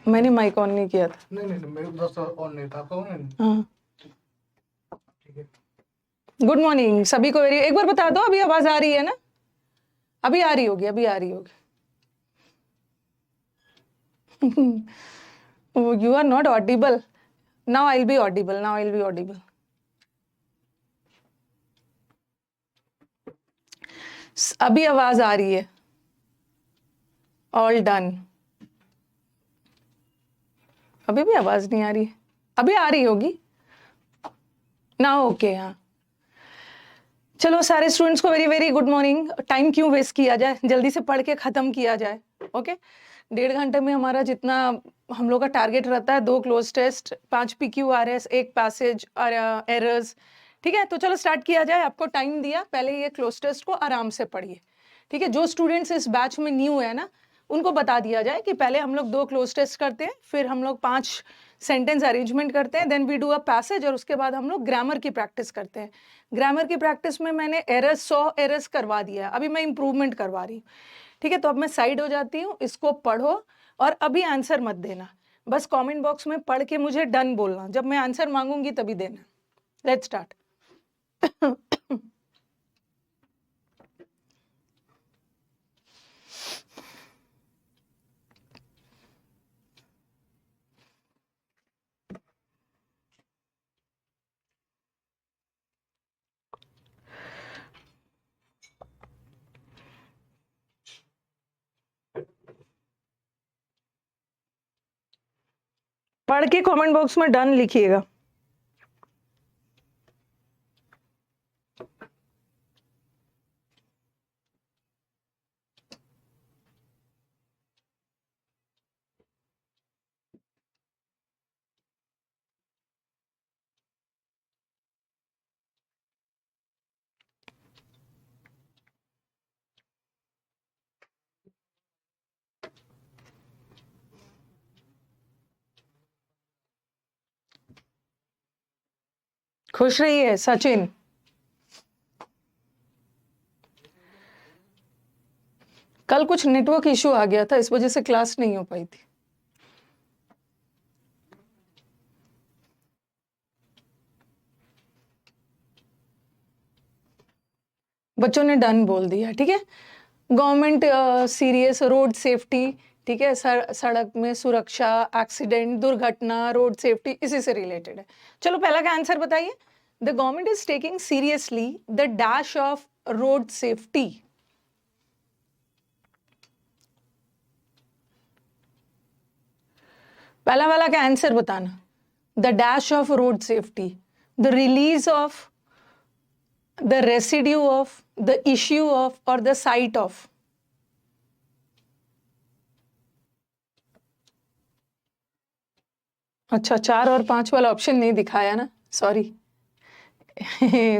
मैंने mic on नहीं किया था। नहीं नहीं मेरे पास ऑन नहीं था। कौन है? हाँ, ठीक है। गुड मॉर्निंग सभी को। एक बार बता दो, अभी आवाज आ रही है ना? अभी आ रही होगी, अभी आ रही होगी। You are not audible. Now I will be audible, now I will be audible. अभी आवाज आ रही है। All done. अभी भी आवाज नहीं आ रही है? अभी आ रही होगी ना? ओके, हाँ। चलो सारे स्टूडेंट्स को very very good morning. Time क्यों वेस्ट किया जाए, जल्दी से पढ़ के खत्म किया जाए। ओके, 1.5 घंटे में हमारा जितना हम लोग का टारगेट रहता है, 2 क्लोज टेस्ट, 5 PQRS, 1 पैसेज और एरर्स। ठीक है, तो चलो स्टार्ट किया जाए। आपको टाइम दिया, पहले ये क्लोज टेस्ट को आराम से पढ़िए। ठीक है, जो स्टूडेंट्स इस बैच में न्यू है ना, उनको बता दिया जाए कि पहले हम लोग 2 क्लोज टेस्ट करते हैं, फिर हम लोग 5 सेंटेंस अरेंजमेंट करते हैं, then we do a passage, और उसके बाद हम लोग ग्रामर की प्रैक्टिस करते हैं। ग्रामर की प्रैक्टिस में मैंने एरर्स 100 एरर्स करवा दिया है, अभी मैं इंप्रूवमेंट करवा रही हूँ। ठीक है, तो अब मैं साइड हो जाती हूँ, इसको पढ़ो और अभी आंसर मत देना, बस कमेंट बॉक्स में पढ़ के मुझे डन बोलना, जब मैं आंसर मांगूंगी तभी देना। Let's start. पढ़ के कमेंट बॉक्स में डन लिखिएगा। खुश रहिए सचिन। कल कुछ नेटवर्क इशू आ गया था, इस वजह से क्लास नहीं हो पाई थी। बच्चों ने डन बोल दिया। ठीक है, गवर्नमेंट सीरियस, रोड सेफ्टी। ठीक है, सड़क में सुरक्षा, एक्सीडेंट, दुर्घटना, रोड सेफ्टी, इसी से रिलेटेड है। चलो पहला का आंसर बताइए। The government is taking seriously the dash of road safety. पहला वाला का आंसर बताना। The dash of road safety, the release of, the residue of, the issue of, और द साइट ऑफ। अच्छा, 4 और 5 वाला ऑप्शन नहीं दिखाया ना, सॉरी।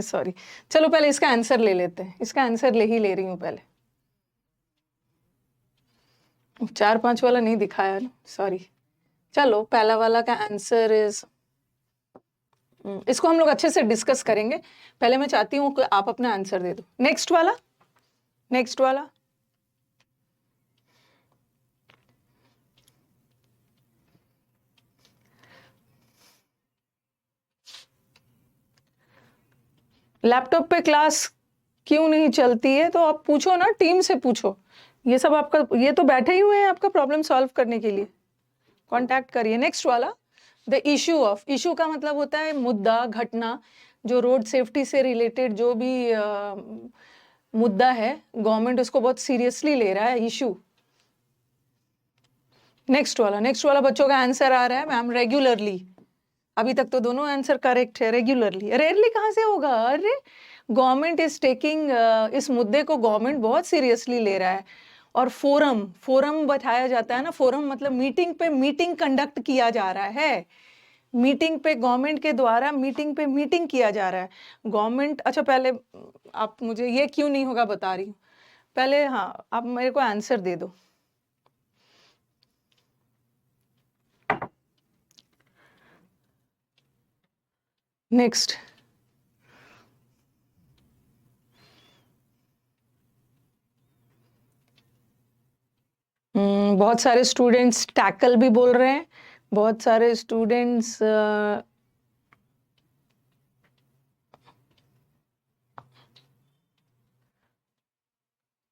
सॉरी। चलो पहले इसका आंसर ले लेते हैं, इसका आंसर ले रही हूं पहले। 4 5 वाला नहीं दिखाया ना, सॉरी। चलो पहला वाला का आंसर इज, इसको हम लोग अच्छे से डिस्कस करेंगे। पहले मैं चाहती हूँ कि आप अपना आंसर दे दो। नेक्स्ट वाला, नेक्स्ट वाला। लैपटॉप पे क्लास क्यों नहीं चलती है, तो आप पूछो ना, टीम से पूछो। ये सब आपका, ये तो बैठे ही हुए हैं आपका प्रॉब्लम सॉल्व करने के लिए, कांटेक्ट करिए। नेक्स्ट वाला, द इशू ऑफ। इशू का मतलब होता है मुद्दा, घटना, जो रोड सेफ्टी से रिलेटेड जो भी मुद्दा है, गवर्नमेंट उसको बहुत सीरियसली ले रहा है, इशू। नेक्स्ट वाला, नेक्स्ट वाला बच्चों का आंसर आ रहा है मैम, रेगुलरली। अभी तक तो दोनों आंसर करेक्ट है। रेगुलरली, रेयरली कहाँ से होगा? अरे गवर्नमेंट इज टेकिंग, इस मुद्दे को गवर्नमेंट बहुत सीरियसली ले रहा है। और फोरम, फोरम बताया जाता है ना, फोरम मतलब मीटिंग पे मीटिंग कंडक्ट किया जा रहा है। मीटिंग पे गवर्नमेंट के द्वारा मीटिंग पे मीटिंग किया जा रहा है। गवर्नमेंट, अच्छा पहले आप मुझे ये क्यों नहीं होगा बता रही हूँ पहले। हाँ, आप मेरे को आंसर दे दो। नेक्स्ट, बहुत सारे स्टूडेंट्स टैकल भी बोल रहे हैं, बहुत सारे स्टूडेंट्स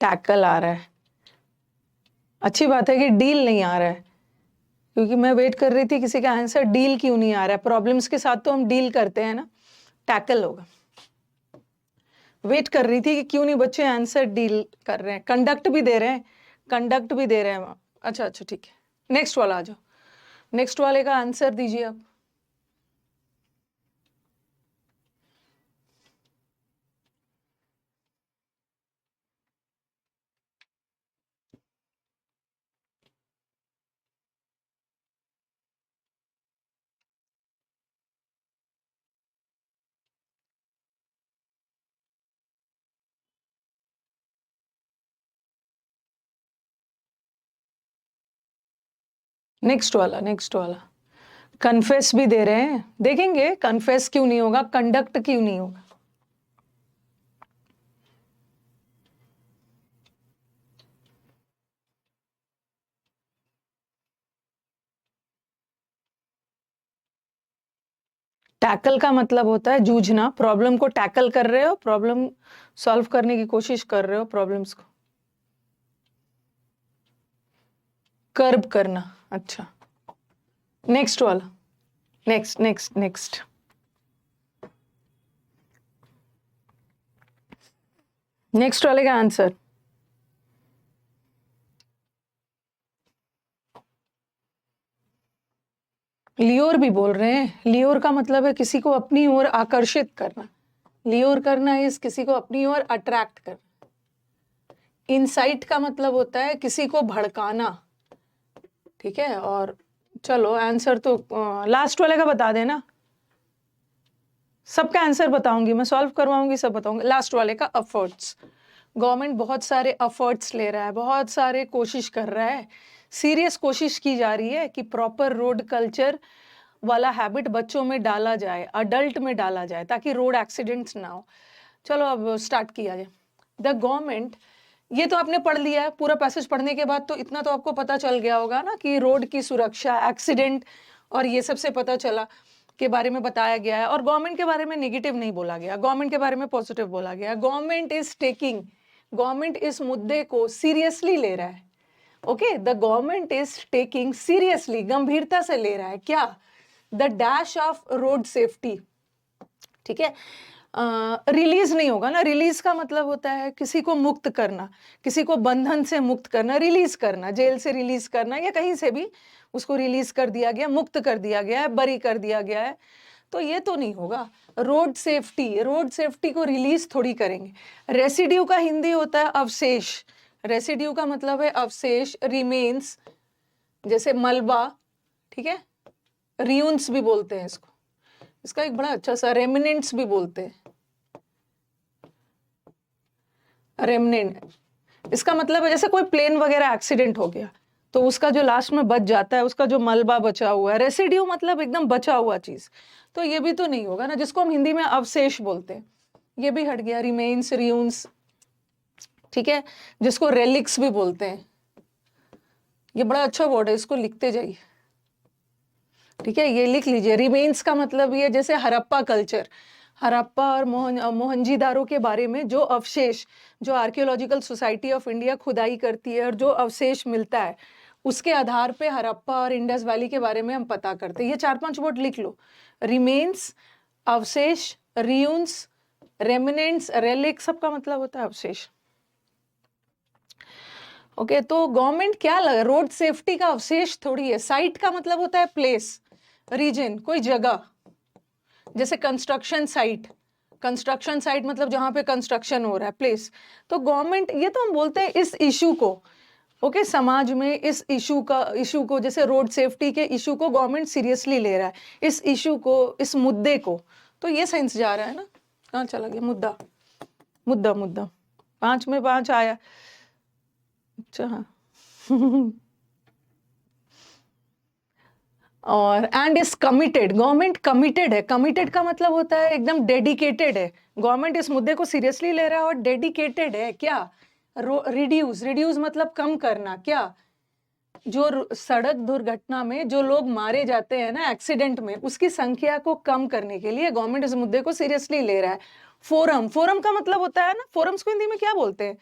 टैकल आ रहा है। अच्छी बात है कि डील नहीं आ रहा है, क्योंकि मैं वेट कर रही थी किसी का आंसर डील क्यों नहीं आ रहा है। प्रॉब्लम्स के साथ तो हम डील करते हैं ना, टैकल होगा। वेट कर रही थी कि क्यों नहीं बच्चे आंसर डील कर रहे हैं। कंडक्ट भी दे रहे हैं, कंडक्ट भी दे रहे हैं। अच्छा अच्छा ठीक है, नेक्स्ट वाला आ जाओ, नेक्स्ट वाले का आंसर दीजिए आप। नेक्स्ट वाला, नेक्स्ट वाला। कन्फेस भी दे रहे हैं, देखेंगे कन्फेस क्यों नहीं होगा, कंडक्ट क्यों नहीं होगा। टैकल का मतलब होता है जूझना, प्रॉब्लम को टैकल कर रहे हो, प्रॉब्लम सॉल्व करने की कोशिश कर रहे हो, प्रॉब्लम्स को कर्ब करना। अच्छा, नेक्स्ट वाला, नेक्स्ट नेक्स्ट नेक्स्ट। नेक्स्ट वाले का आंसर लियोर भी बोल रहे हैं। लियोर का मतलब है किसी को अपनी ओर आकर्षित करना। लियोर करना इस किसी को अपनी ओर अट्रैक्ट करना। इंसाइट का मतलब होता है किसी को भड़काना, ठीक है। और चलो आंसर तो लास्ट वाले का बता देना, सबका आंसर बताऊंगी मैं, सॉल्व करवाऊंगी, सब बताऊंगी। लास्ट वाले का एफर्ट्स। गवर्नमेंट बहुत सारे एफर्ट्स ले रहा है, बहुत सारे कोशिश कर रहा है, सीरियस कोशिश की जा रही है कि प्रॉपर रोड कल्चर वाला हैबिट बच्चों में डाला जाए, अडल्ट में डाला जाए, ताकि रोड एक्सीडेंट्स ना हो। चलो अब स्टार्ट किया जाए। द गवर्नमेंट, ये तो आपने पढ़ लिया है, पूरा पैसेज पढ़ने के बाद तो इतना तो आपको पता चल गया होगा ना कि रोड की सुरक्षा, एक्सीडेंट और ये सबसे पता चला के बारे में बताया गया है। और गवर्नमेंट के बारे में नेगेटिव नहीं बोला गया, गवर्नमेंट के बारे में पॉजिटिव बोला गया। गवर्नमेंट इस मुद्दे को सीरियसली ले रहा है। Okay, the government is taking seriously, गंभीरता से ले रहा है क्या, the dash of road safety. ठीक है, रिलीज नहीं होगा ना, रिलीज का मतलब होता है किसी को मुक्त करना, किसी को बंधन से मुक्त करना, रिलीज करना, जेल से रिलीज करना या कहीं से भी उसको रिलीज कर दिया गया, मुक्त कर दिया गया है, बरी कर दिया गया है, तो ये तो नहीं होगा। रोड सेफ्टी को रिलीज थोड़ी करेंगे। रेसिड्यू का हिंदी होता है अवशेष, रेसिड्यू का मतलब है अवशेष, रिमेन्स, जैसे मलबा, ठीक है, रियून्स भी बोलते हैं इसको, इसका एक बड़ा अच्छा सा रेमिनेंट्स भी बोलते हैं, रेमिनेंट। इसका मतलब है जैसे कोई प्लेन वगैरह एक्सीडेंट हो गया तो उसका जो लास्ट में बच जाता है, उसका जो मलबा बचा हुआ है, रेसिड्यू मतलब एकदम बचा हुआ चीज, तो ये भी तो नहीं होगा ना, जिसको हम हिंदी में अवशेष बोलते हैं, ये भी हट गया, रिमेन्स, रियून्स, ठीक है, जिसको रेलिक्स भी बोलते हैं। ये बड़ा अच्छा वर्ड है, इसको लिखते जाइए, ठीक है, ये लिख लीजिए। रिमेन्स का मतलब ये जैसे हड़प्पा कल्चर, हड़प्पा और मोहनजीदारो के बारे में जो अवशेष, जो आर्कियोलॉजिकल सोसाइटी ऑफ इंडिया खुदाई करती है और जो अवशेष मिलता है उसके आधार पे हड़प्पा और इंडस वैली के बारे में हम पता करते हैं। ये 4-5 वर्ड लिख लो, रिमेन्स, अवशेष, रियून्स, रेमिनेंट्स, रेलिक, सबका मतलब होता है अवशेष। ओके, तो गवर्नमेंट क्या लगा, रोड सेफ्टी का अवशेष थोड़ी है। साइट का मतलब होता है प्लेस, रीजन, कोई जगह, जैसे कंस्ट्रक्शन साइट, कंस्ट्रक्शन साइट मतलब जहां पे कंस्ट्रक्शन हो रहा है, प्लेस। तो गवर्नमेंट, ये तो हम बोलते हैं इस इशू को, ओके, समाज में इस इशू को, जैसे रोड सेफ्टी के इशू को गवर्नमेंट सीरियसली ले रहा है, इस इशू को, इस मुद्दे को, तो ये सेंस जा रहा है ना। कहाँ चला गया मुद्दा, मुद्दा मुद्दा 5 में 5 आया। अच्छा हाँ और and is committed, government committed है। कमिटेड का मतलब होता है एकदम डेडिकेटेड है, गवर्नमेंट इस मुद्दे को सीरियसली ले रहा है और डेडिकेटेड है क्या, रिड्यूस, रिड्यूस मतलब कम करना, क्या, सड़क दुर्घटना में जो लोग मारे जाते हैं ना एक्सीडेंट में, उसकी संख्या को कम करने के लिए गवर्नमेंट इस मुद्दे को सीरियसली ले रहा है। फोरम का मतलब होता है ना, फोरम्स को हिंदी में क्या बोलते हैं?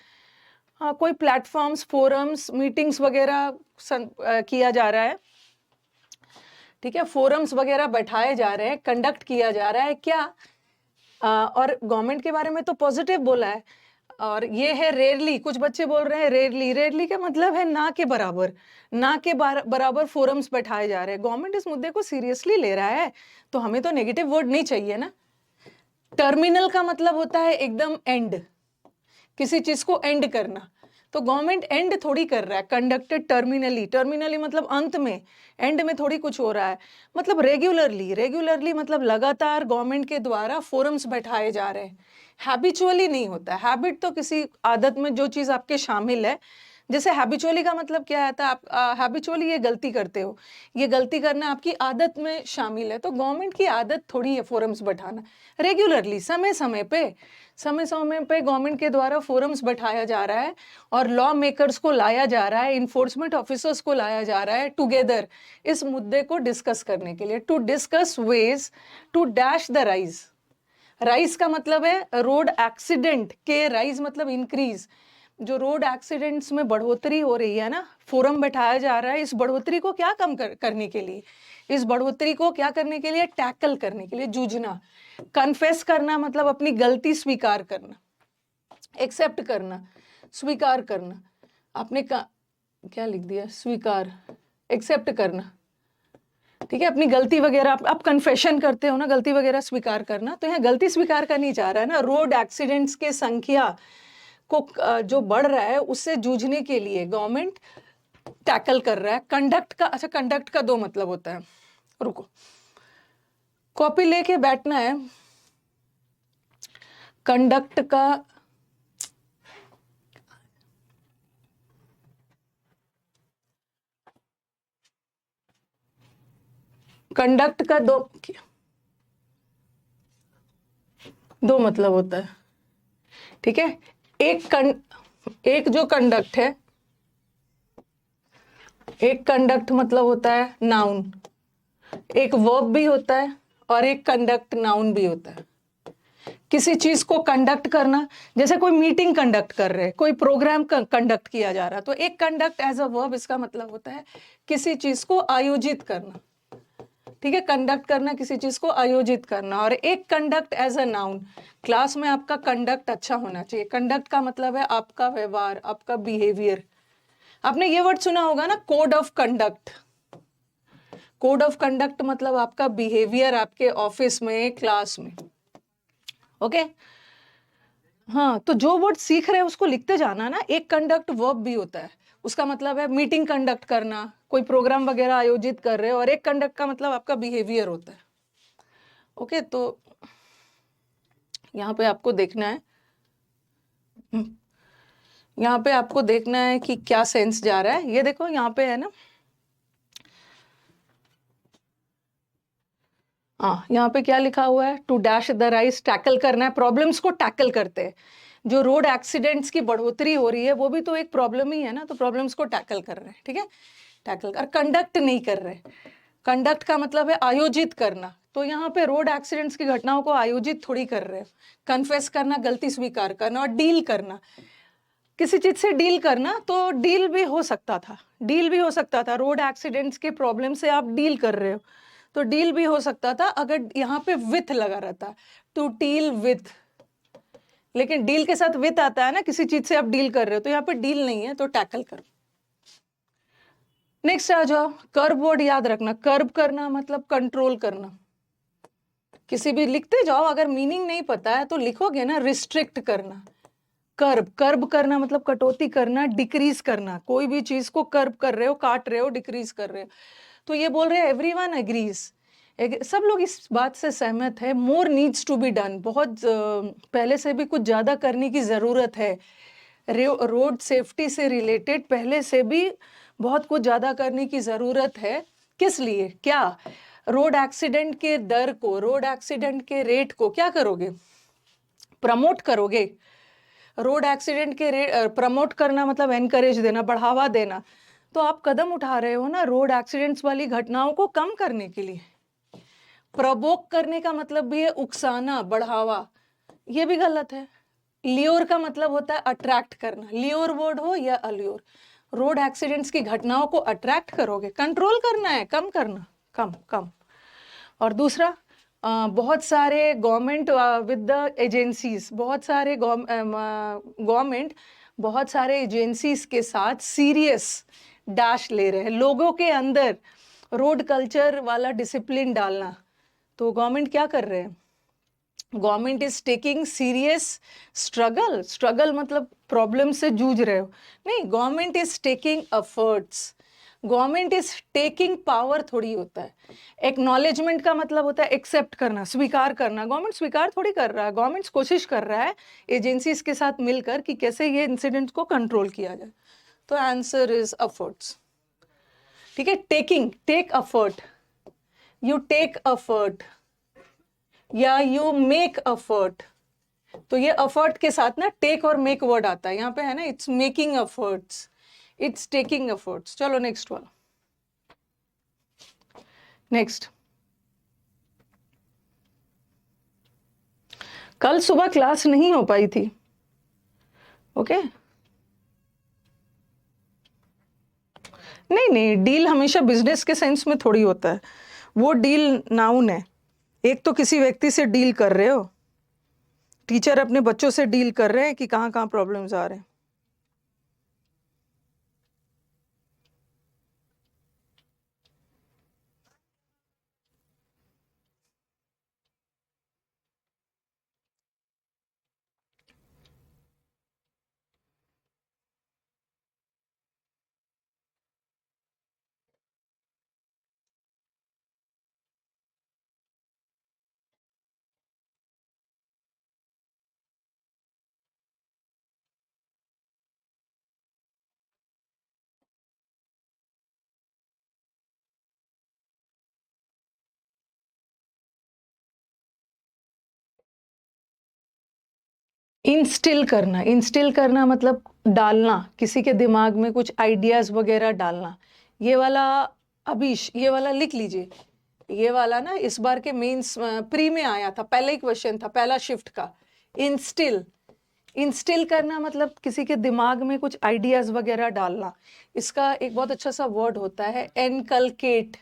हाँ, कोई प्लेटफॉर्म्स, फोरम्स, मीटिंग्स वगैरह किया जा रहा है, ठीक है, फोरम्स वगैरह बैठाए जा रहे हैं, कंडक्ट किया जा रहा है क्या? और गवर्नमेंट के बारे में तो पॉजिटिव बोला है, और ये है रेयरली, कुछ बच्चे बोल रहे हैं रेयरली का मतलब है ना के बराबर, ना के बराबर फोरम्स बैठाए जा रहे हैं। गवर्नमेंट इस मुद्दे को सीरियसली ले रहा है, तो हमें तो नेगेटिव वर्ड नहीं चाहिए ना। टर्मिनल का मतलब होता है एकदम एंड, किसी चीज को एंड करना, तो गवर्नमेंट एंड थोड़ी कर रहा है, कंडक्टेड टर्मिनली मतलब अंत में, एंड में थोड़ी कुछ हो रहा है, मतलब रेगुलरली मतलब लगातार गवर्नमेंट के द्वारा फोरम्स बैठाए जा रहे हैं। हैबिचुअली नहीं होता, हैबिट तो किसी आदत में जो चीज आपके शामिल है, जैसे हैबिचुअली का मतलब क्या आता है, आप हैबिचुअली ये गलती करते हो, ये गलती करना आपकी आदत में शामिल है, तो गवर्नमेंट की आदत थोड़ी है फोरम्स बैठाना। रेगुलरली समय समय पे गवर्नमेंट के द्वारा फोरम्स बैठाया जा रहा है, और लॉ मेकर्स को लाया जा रहा है, इन्फोर्समेंट ऑफिसर्स को लाया जा रहा है टुगेदर इस मुद्दे को डिस्कस करने के लिए, to discuss ways to dash the rise का मतलब है रोड एक्सीडेंट के, राइज मतलब इंक्रीज, जो रोड एक्सीडेंट्स में बढ़ोतरी हो रही है ना, फोरम बैठाया जा रहा है इस बढ़ोतरी को क्या कम करने के लिए, इस बढ़ोतरी को क्या करने के लिए, टैकल करने के लिए, जूझना। कन्फेस करना मतलब अपनी गलती स्वीकार करना, एक्सेप्ट करना, स्वीकार करना, आपने क्या लिख दिया, स्वीकार, एक्सेप्ट करना, ठीक है, अपनी गलती वगैरह आप कन्फेशन करते हो ना, गलती वगैरह स्वीकार करना, तो यहाँ गलती स्वीकार करनी चाह रहा है ना। रोड एक्सीडेंट्स के संख्या को जो बढ़ रहा है उससे जूझने के लिए गवर्नमेंट टैकल कर रहा है। कंडक्ट का, अच्छा कंडक्ट का दो मतलब होता है, रुको कॉपी लेके बैठना है। कंडक्ट का दो मतलब होता है, ठीक है। एक जो कंडक्ट है, एक कंडक्ट मतलब होता है नाउन, एक वर्ब भी होता है, और एक कंडक्ट नाउन भी होता है। किसी चीज को कंडक्ट करना, जैसे कोई मीटिंग कंडक्ट कर रहे हैं, कोई प्रोग्राम कंडक्ट किया जा रहा है, तो एक कंडक्ट एज अ वर्ब, इसका मतलब होता है किसी चीज को आयोजित करना, ठीक है, कंडक्ट करना, किसी चीज को आयोजित करना। और एक conduct as a noun, class में आपका कंडक्ट अच्छा होना चाहिए। कंडक्ट का मतलब है आपका व्यवहार, आपका बिहेवियर। आपने ये वर्ड सुना होगा ना, code of conduct. Code of conduct मतलब आपका बिहेवियर आपके ऑफिस में, क्लास में, ओके। हाँ, तो जो वर्ड सीख रहे हैं उसको लिखते जाना ना। एक कंडक्ट वर्ब भी होता है, उसका मतलब है मीटिंग कंडक्ट करना, कोई प्रोग्राम वगैरह आयोजित कर रहे हो, और एक कंडक्ट का मतलब आपका बिहेवियर होता है, ओके। तो यहाँ पे आपको देखना है, यहाँ पे आपको देखना है कि क्या सेंस जा रहा है। ये देखो यहाँ पे है ना, हाँ, यहाँ पे क्या लिखा हुआ है, to dash the rise, tackle करना है, प्रॉब्लम्स को टैकल करते हैं। जो रोड एक्सीडेंट्स की बढ़ोतरी हो रही है वो भी तो एक प्रॉब्लम ही है ना, तो प्रॉब्लम्स को टैकल कर रहे हैं, ठीक है, टैकल कर, कंडक्ट नहीं कर रहे। कंडक्ट का मतलब है आयोजित करना, तो यहाँ पे रोड एक्सीडेंट्स की घटनाओं को आयोजित थोड़ी कर रहे हैं। कन्फेस करना, गलती स्वीकार करना, और डील करना, किसी चीज से डील करना, तो डील भी हो सकता था, रोड एक्सीडेंट्स के प्रॉब्लम से आप डील कर रहे हो, तो डील भी हो सकता था अगर यहाँ पे विथ लगा रहता, टू डील विथ। लेकिन डील के साथ विथ आता है ना, किसी चीज से आप डील कर रहे हो, तो यहाँ पे डील नहीं है, तो टैकल करो। नेक्स्ट आ जाओ, कर्ब वर्ड याद रखना। कर्ब करना मतलब कंट्रोल करना। किसी भी लिखते जाओ, अगर मीनिंग नहीं पता है तो लिखोगे ना, रिस्ट्रिक्ट करना। कर्ब करना मतलब कटौती करना, डिक्रीज करना, कोई भी चीज को कर्ब कर रहे हो, काट रहे हो, डिक्रीज कर रहे हो। तो ये बोल रहे हैं एवरीवन एग्रीज, सब लोग इस बात से सहमत है। More needs to be done, बहुत पहले से भी कुछ ज्यादा करने की जरूरत है। रोड सेफ्टी से रिलेटेड पहले से भी बहुत कुछ ज्यादा करने की जरूरत है। किस लिए, क्या, रोड एक्सीडेंट के दर को, रोड एक्सीडेंट के रेट को क्या करोगे, प्रमोट करोगे। रोड एक्सीडेंट के रेट प्रमोट करना मतलब एनकरेज देना, बढ़ावा देना। तो आप कदम उठा रहे हो ना रोड एक्सीडेंट्स वाली घटनाओं को कम करने के लिए। प्रवोक करने का मतलब भी है उकसाना, बढ़ावा, ये भी गलत है। लियोर का मतलब होता है अट्रैक्ट करना, लियोर वर्ड हो या अलियोर। रोड एक्सीडेंट्स की घटनाओं को अट्रैक्ट करोगे, कंट्रोल करना है, कम करना, कम कम। और दूसरा, बहुत सारे गवर्नमेंट विद द एजेंसीज, बहुत सारे गवर्नमेंट बहुत सारे एजेंसीज के साथ सीरियस डैश ले रहे हैं लोगों के अंदर रोड कल्चर वाला डिसिप्लिन डालना। तो गवर्नमेंट क्या कर रहे हैं? Government is taking serious struggle, struggle मतलब प्रॉब्लम से जूझ रहे हो, नहीं, government is taking efforts, government is taking power थोड़ी होता है। एक्नॉलेजमेंट का मतलब होता है एक्सेप्ट करना, स्वीकार करना। गवर्नमेंट स्वीकार थोड़ी कर रहा है, गवर्नमेंट कोशिश कर रहा है एजेंसीज के साथ मिलकर कि कैसे ये इंसिडेंट को कंट्रोल किया जाए। तो आंसर इज एफर्ट्स। ठीक है, taking, take effort, you take effort या यू मेक एफर्ट। तो ये एफर्ट के साथ ना टेक और मेक वर्ड आता है यहाँ पे, है ना, it's making efforts, it's taking efforts. चलो नेक्स्ट वाला, नेक्स्ट। कल सुबह क्लास नहीं हो पाई थी, ओके? नहीं नहीं, डील हमेशा बिजनेस के सेंस में थोड़ी होता है, वो डील नाउन है। एक तो किसी व्यक्ति से डील कर रहे हो, टीचर अपने बच्चों से डील कर रहे हैं कि कहाँ कहाँ प्रॉब्लम्स आ रहे हैं। इंस्टिल करना, इंस्टिल करना मतलब डालना, किसी के दिमाग में कुछ आइडियाज वगैरह डालना। ये वाला अभीश, ये वाला लिख लीजिए, ये वाला ना इस बार के मेंस प्री में आया था, पहला ही क्वेश्चन था, पहला शिफ्ट का। इंस्टिल, इंस्टिल करना मतलब किसी के दिमाग में कुछ आइडियाज वगैरह डालना। इसका एक बहुत अच्छा सा वर्ड होता है एनकलकेट।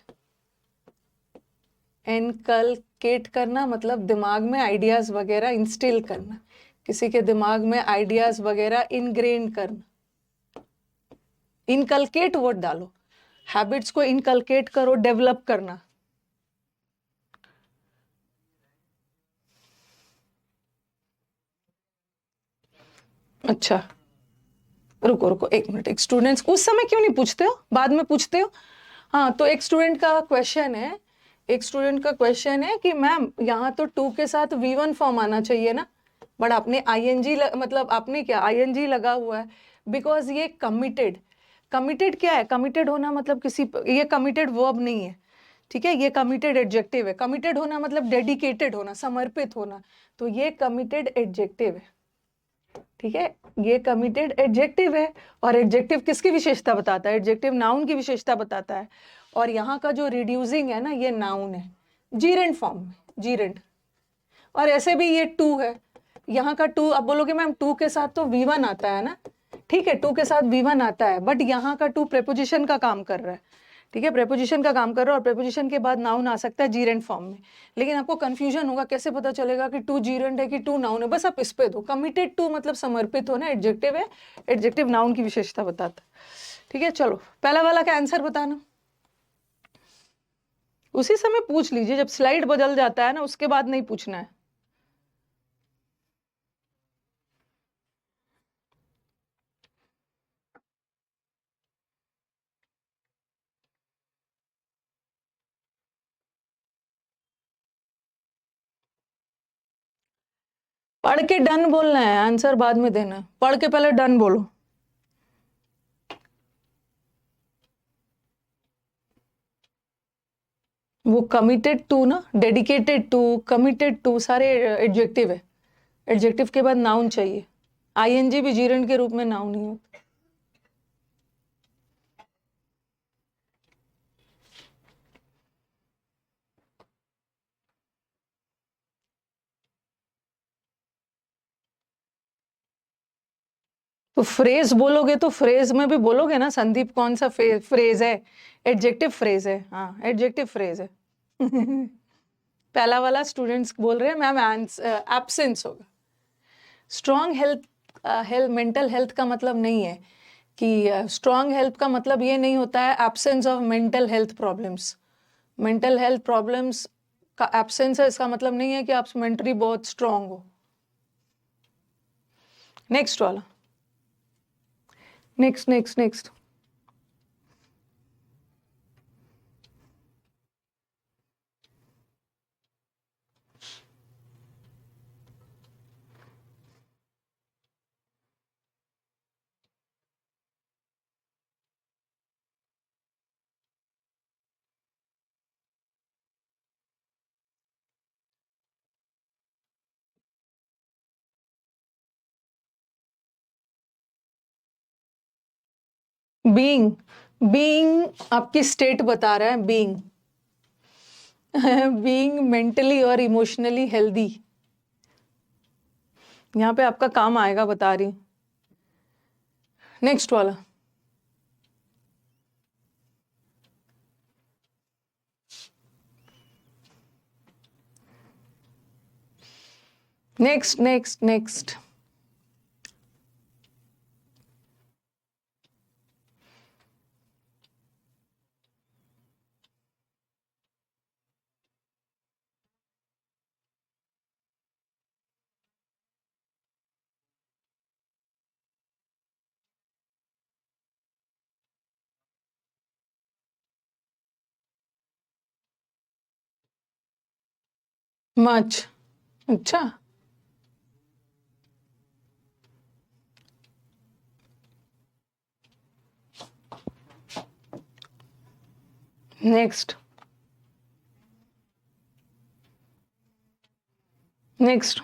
एनकलकेट करना मतलब दिमाग में आइडियाज वगैरह इंस्टिल करना, किसी के दिमाग में आइडियाज वगैरह इनग्रेन करना। इनकलकेट वर्ड डालो, हैबिट्स को इनकलकेट करो, डेवलप करना। अच्छा, रुको रुको एक मिनट, एक स्टूडेंट्स उस समय क्यों नहीं पूछते हो, बाद में पूछते हो? हाँ, तो एक स्टूडेंट का क्वेश्चन है, एक स्टूडेंट का क्वेश्चन है कि मैम यहाँ तो टू के साथ V1 फॉर्म आना चाहिए ना, बट आपने आईएनजी मतलब आपने क्या आईएनजी लगा हुआ है, बिकॉज ये कमिटेड, कमिटेड क्या है? कमिटेड होना मतलब किसी, ये कमिटेड वर्ब नहीं है, ठीक है, ये कमिटेड एडजेक्टिव है। कमिटेड होना मतलब डेडिकेटेड होना, समर्पित होना, तो ये कमिटेड एडजेक्टिव है, ठीक है, ये कमिटेड एडजेक्टिव है। और एडजेक्टिव किसकी विशेषता बताता है? एडजेक्टिव नाउन की विशेषता बताता है। और यहाँ का जो रिड्यूसिंग है ना, ये नाउन है, जीरेंट फॉर्म में, जीरेंट। और ऐसे भी ये टू है, यहाँ का टू, अब बोलोगे मैम टू के साथ तो V1 आता है ना, ठीक है, टू के साथ V1 आता है, बट यहाँ का टू प्रेपोजिशन का काम कर रहा है, ठीक है, प्रेपोजिशन का काम कर रहा है, और प्रेपोजिशन के बाद नाउन आ सकता है जीरेंट फॉर्म में। लेकिन आपको कंफ्यूजन होगा, कैसे पता चलेगा कि टू जीरेंट है कि टू नाउन है? बस आप इस पे दो, कमिटेड टू मतलब समर्पित होना, एडजेक्टिव है, एडजेक्टिव नाउन की विशेषता बताता है, ठीक है। चलो पहला वाला का आंसर बताना, उसी समय पूछ लीजिए, जब स्लाइड बदल जाता है ना उसके बाद नहीं पूछना है। पढ़ के डन बोलना है, आंसर बाद में देना है, पढ़ के पहले डन बोलो। वो कमिटेड टू ना, डेडिकेटेड टू, कमिटेड टू, सारे एडजेक्टिव है, एडजेक्टिव के बाद नाउन चाहिए। आईएनजी भी जीरेंट के रूप में नाउन ही होता। तो फ्रेज बोलोगे तो फ्रेज में भी बोलोगे ना संदीप, कौन सा फ्रेज है? एडजेक्टिव फ्रेज है, हाँ एडजेक्टिव फ्रेज है। पहला वाला स्टूडेंट्स बोल रहे हैं मैम एब्सेंस होगा। स्ट्रॉन्ग हेल्थ मेंटल हेल्थ का मतलब नहीं है कि स्ट्रॉन्ग हेल्थ का मतलब ये नहीं होता है absence of mental health problems. Mental health problems का एब्सेंस है, इसका मतलब नहीं है कि आप मेंटली बहुत स्ट्रांग हो। नेक्स्ट वाला, next next next. Being, being आपकी स्टेट बता रहा है, बीइंग बीइंग मेंटली और इमोशनली हेल्दी, यहाँ पे आपका काम आएगा, बता रही हूँ। नेक्स्ट वाला, नेक्स्ट नेक्स्ट नेक्स्ट। मच, अच्छा नेक्स्ट नेक्स्ट।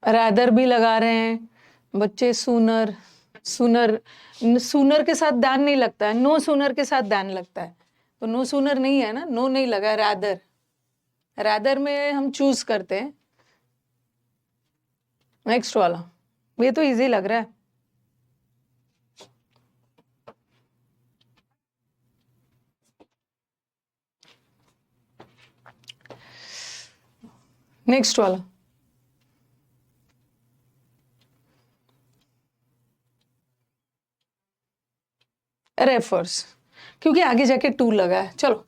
रादर भी लगा रहे हैं बच्चे, सूनर, सूनर, सूनर के साथ दैन नहीं लगता है, नो सूनर के साथ दैन लगता है, तो नो सूनर नहीं है ना, नो नहीं लगा है, रादर, रादर में हम चूज करते हैं। नेक्स्ट वाला, ये तो इजी लग रहा है। नेक्स्ट वाला, रेफर्स, क्योंकि आगे जाके टू लगा है। चलो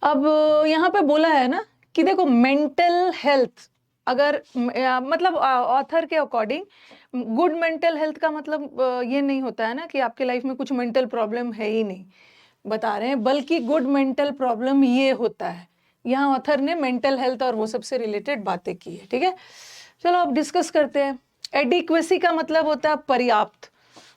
अब यहाँ पे बोला है ना कि देखो मेंटल हेल्थ, अगर मतलब ऑथर के अकॉर्डिंग गुड मेंटल हेल्थ का मतलब ये नहीं होता है ना कि आपके लाइफ में कुछ मेंटल प्रॉब्लम है ही नहीं, बता रहे हैं, बल्कि गुड मेंटल प्रॉब्लम ये होता है। यहाँ ऑथर ने मेंटल हेल्थ और वो सबसे रिलेटेड बातें की है, ठीक है। चलो अब डिस्कस करते हैं। एडिक्वेसी का मतलब होता है पर्याप्त,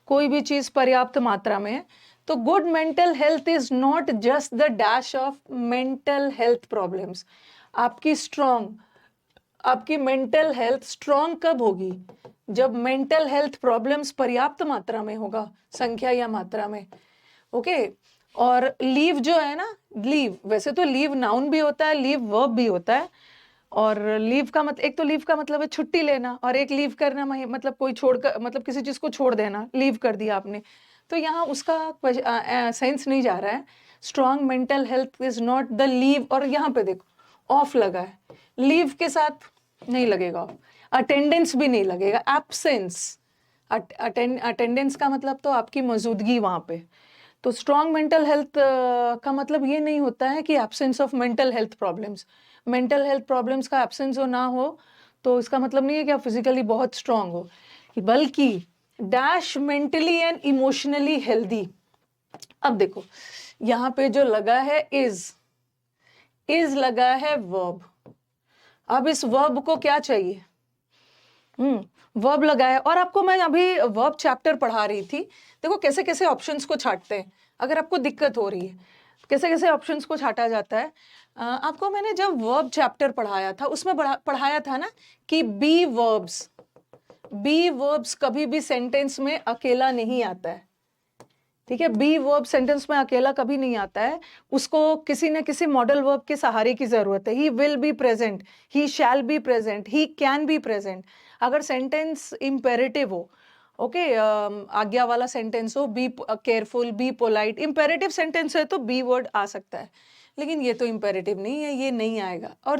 कोई भी चीज पर्याप्त मात्रा में है। तो good mental health is not just the dash of mental health problems. आपकी स्ट्रॉन्ग, आपकी मेंटल हेल्थ स्ट्रॉन्ग कब होगी? जब मेंटल हेल्थ प्रॉब्लम्स पर्याप्त मात्रा में होगा, संख्या या मात्रा में, ओके। और लीव जो है ना, लीव, वैसे तो लीव नाउन भी होता है, लीव वर्ब भी होता है। और लीव का मतलब, एक तो लीव का मतलब है छुट्टी लेना, और एक लीव करना मतलब कोई छोड़कर, मतलब किसी चीज को छोड़ देना, लीव कर दिया आपने। तो यहाँ उसका सेंस नहीं जा रहा है। Strong mental health is not the leave, और यहाँ पे देखो ऑफ लगा है, लीव के साथ नहीं लगेगा, अटेंडेंस भी नहीं लगेगा, एब्सेंस, अटेंडेंस का मतलब तो आपकी मौजूदगी वहां पे। तो स्ट्रॉन्ग मेंटल हेल्थ का मतलब ये नहीं होता है कि absence of mental health problems, mental health problems का एब्सेंस हो ना हो तो इसका मतलब नहीं है कि आप फिजिकली बहुत स्ट्रांग हो, बल्कि dash mentally and emotionally healthy. अब देखो यहाँ पे जो लगा है इज लगा है वर्ब। अब इस वर्ब को क्या चाहिए? वर्ब लगा है, और आपको मैं अभी वर्ब चैप्टर पढ़ा रही थी, देखो कैसे कैसे ऑप्शंस को छांटते हैं, अगर आपको दिक्कत हो रही है। कैसे कैसे ऑप्शंस को छाटा जाता है। आपको मैंने जब वर्ब चैप्टर पढ़ाया था उसमें पढ़ाया था ना कि बी वर्ब्स कभी भी सेंटेंस में अकेला नहीं आता है। ठीक है, बी वर्ब सेंटेंस में अकेला कभी नहीं आता है, उसको किसी न किसी मॉडल वर्ब के सहारे की जरूरत है। He will be present, he shall be present, he can be present. अगर सेंटेंस इंपेरेटिव हो, ओके, आज्ञा वाला सेंटेंस हो, be careful, be polite, imperative sentence है तो बी वर्ड आ सकता है, लेकिन ये तो इंपेरेटिव नहीं है, ये नहीं आएगा। और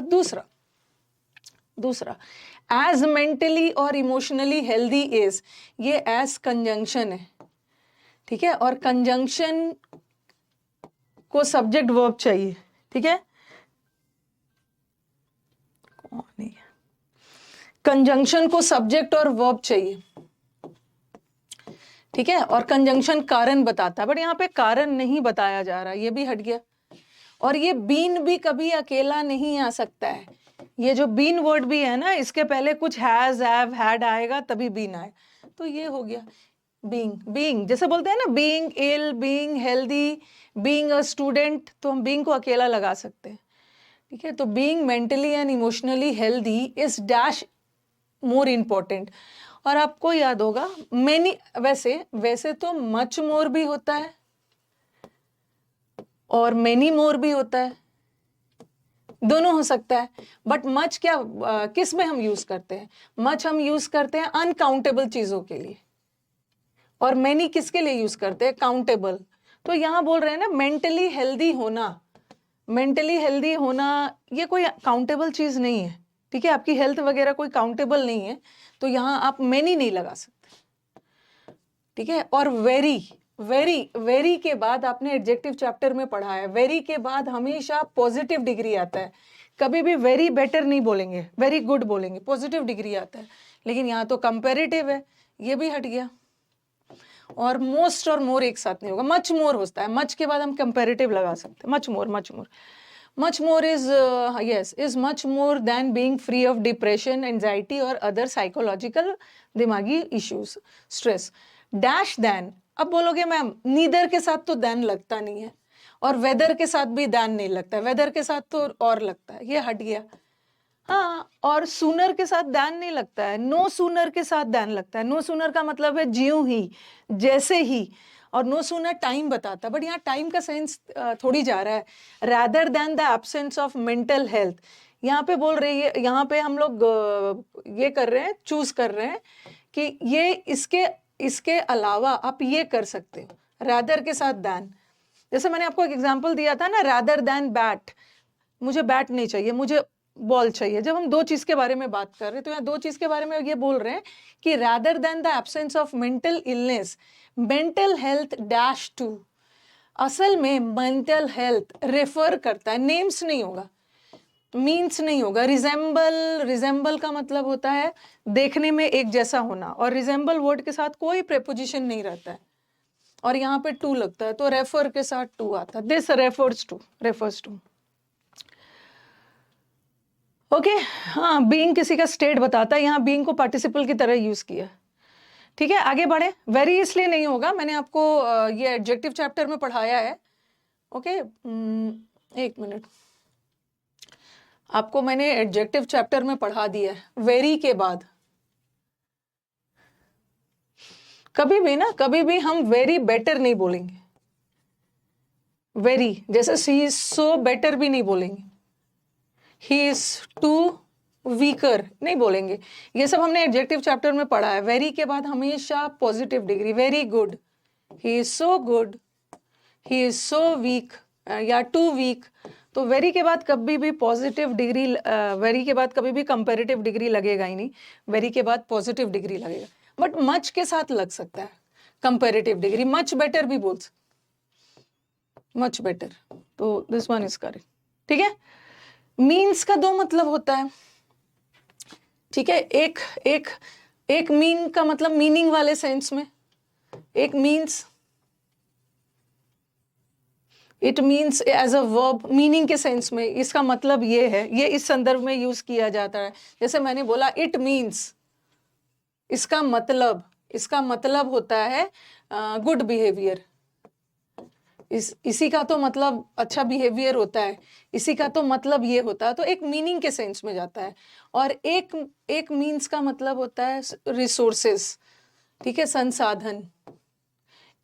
दूसरा एज मेंटली और इमोशनली हेल्दी इज, ये एज कंजंक्शन है। ठीक है, और कंजंक्शन को सब्जेक्ट वर्ब चाहिए। ठीक है, कंजंक्शन को सब्जेक्ट और वर्ब चाहिए। ठीक है, और कंजंक्शन कारण बताता है, बट यहाँ पे कारण नहीं बताया जा रहा, ये भी हट गया। और ये बीन भी कभी अकेला नहीं आ सकता है। ये जो बीन वर्ड भी है ना, इसके पहले कुछ हैज, हैव, हैड आएगा तभी बीन आए, तो ये हो गया बीइंग। जैसे बोलते हैं ना, being ill, being healthy, being a student, तो हम बीइंग को अकेला लगा सकते हैं। ठीक है, तो being mentally and emotionally healthy is dash more important. और आपको याद होगा मैनी, वैसे तो मच मोर भी होता है और मेनी मोर भी होता है, दोनों हो सकता है। बट मच क्या, किस में हम यूज करते हैं? मच हम यूज करते हैं अनकाउंटेबल चीजों के लिए, और मैनी किसके लिए यूज करते हैं? काउंटेबल। तो यहां बोल रहे हैं ना, मेंटली हेल्दी होना ये कोई काउंटेबल चीज नहीं है। ठीक है, आपकी हेल्थ वगैरह कोई काउंटेबल नहीं है, तो यहां आप मैनी नहीं लगा सकते। ठीक है, और वेरी के बाद आपने एडजेक्टिव चैप्टर में पढ़ा है, वेरी के बाद हमेशा पॉजिटिव डिग्री आता है। कभी भी वेरी बेटर नहीं बोलेंगे, वेरी गुड बोलेंगे, पॉजिटिव डिग्री आता है। लेकिन यहाँ तो कंपेरेटिव है, ये भी हट गया। और मोस्ट और मोर एक साथ नहीं होगा, मच मोर होता है, मच के बाद हम कंपेरेटिव लगा सकते हैं। Much more is much more than being free of depression, anxiety और अदर साइकोलॉजिकल दिमागी इश्यूज, स्ट्रेस। डैश देन, अब बोलोगे मैम नीदर के साथ तो देन लगता नहीं है, और वेदर के साथ भी देन नहीं लगता है, वेदर के साथ तो और लगता है, ये हट गया। हाँ, और सूनर के साथ दैन नहीं लगता है, नो सूनर के साथ दैन लगता है। नो सूनर का मतलब है ज्यों ही, जैसे ही, और नो सूनर टाइम बताता है, बट यहाँ टाइम का सेंस थोड़ी जा रहा है। Rather than the absence of mental health, यहाँ पे बोल रही है, यहाँ पे हम लोग ये कर रहे हैं, चूज कर रहे हैं कि ये इसके अलावा आप ये कर सकते हो, रैदर के साथ दैन। जैसे मैंने आपको एक एग्जांपल दिया था ना, रैदर देन बैट, मुझे बैट नहीं चाहिए, मुझे बॉल चाहिए। जब हम दो चीज के बारे में बात कर रहे हैं, तो यहाँ दो चीज के बारे में ये बोल रहे हैं कि rather than the absence of mental illness, mental health dash to. असल में मेंटल हेल्थ रेफर करता है, नेम्स नहीं होगा, मीन्स नहीं होगा। रिजेंबल का मतलब होता है देखने में एक जैसा होना, और रिजेंबल वर्ड के साथ कोई प्रेपोजिशन नहीं रहता है, और यहाँ पे टू लगता है, तो रेफर के साथ टू आता है। This refers to. ओके, हाँ, बीइंग किसी का स्टेट बताता है, यहाँ बीइंग को पार्टिसिपल की तरह यूज किया। ठीक है, आगे बढ़े। वेरी इसलिए नहीं होगा, मैंने आपको ये एडजेक्टिव चैप्टर में पढ़ाया है। ओके, एक मिनट, आपको मैंने एडजेक्टिव चैप्टर में पढ़ा दिया है। वेरी के बाद कभी भी हम वेरी बेटर नहीं बोलेंगे। वेरी जैसे सी इज सो बेटर भी नहीं बोलेंगे, ही इज टू वीकर नहीं बोलेंगे। ये सब हमने एडजेक्टिव चैप्टर में पढ़ा है। वेरी के बाद हमेशा positive degree, very good, he is so good, he is so weak या टू वीक। तो वेरी के बाद कभी भी पॉजिटिव डिग्री, वेरी के बाद कभी भी कंपैरेटिव डिग्री लगेगा ही नहीं, वेरी के बाद पॉजिटिव डिग्री लगेगा। बट मच के साथ लग सकता है कंपैरेटिव डिग्री, मच बेटर भी बोल सकते, मच बेटर। तो दिस वन इज करेक्ट। ठीक है, मीन्स का दो मतलब होता है। ठीक है, एक मीन का मतलब मीनिंग वाले सेंस में, एक means it means as a verb, meaning के सेंस में इसका मतलब ये है, ये इस संदर्भ में यूज किया जाता है। जैसे मैंने बोला इट मीन्स, इसका मतलब होता है गुड बिहेवियर। इसी का तो मतलब अच्छा बिहेवियर होता है, इसी का तो मतलब ये होता है, तो एक मीनिंग के सेंस में जाता है। और एक मीन्स का मतलब होता है रिसोर्सेस, ठीक है, संसाधन।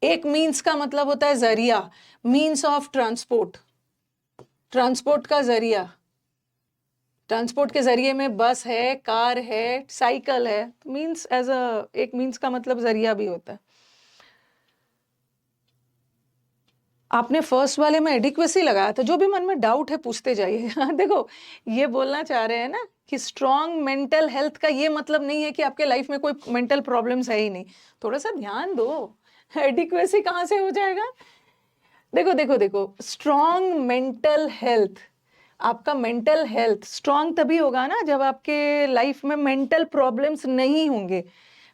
एक मीन्स का मतलब होता है जरिया, मीन्स ऑफ ट्रांसपोर्ट, ट्रांसपोर्ट का जरिया। ट्रांसपोर्ट के जरिए में बस है, कार है, साइकिल है, मीन्स एज अ एक मीन्स का मतलब जरिया भी होता है। आपने फर्स्ट वाले में एडिक्वेसी लगाया था, जो भी मन में डाउट है पूछते जाइए। देखो, ये बोलना चाह रहे हैं ना कि स्ट्रॉन्ग मेंटल हेल्थ का ये मतलब नहीं है कि आपके लाइफ में कोई मेंटल प्रॉब्लम्स है ही नहीं। थोड़ा सा ध्यान दो, एडिक्वेसी कहाँ से हो जाएगा। देखो देखो देखो, स्ट्रॉन्ग मेंटल हेल्थ, आपका मेंटल हेल्थ स्ट्रॉन्ग तभी होगा ना जब आपके लाइफ में मेंटल प्रॉब्लम्स नहीं होंगे।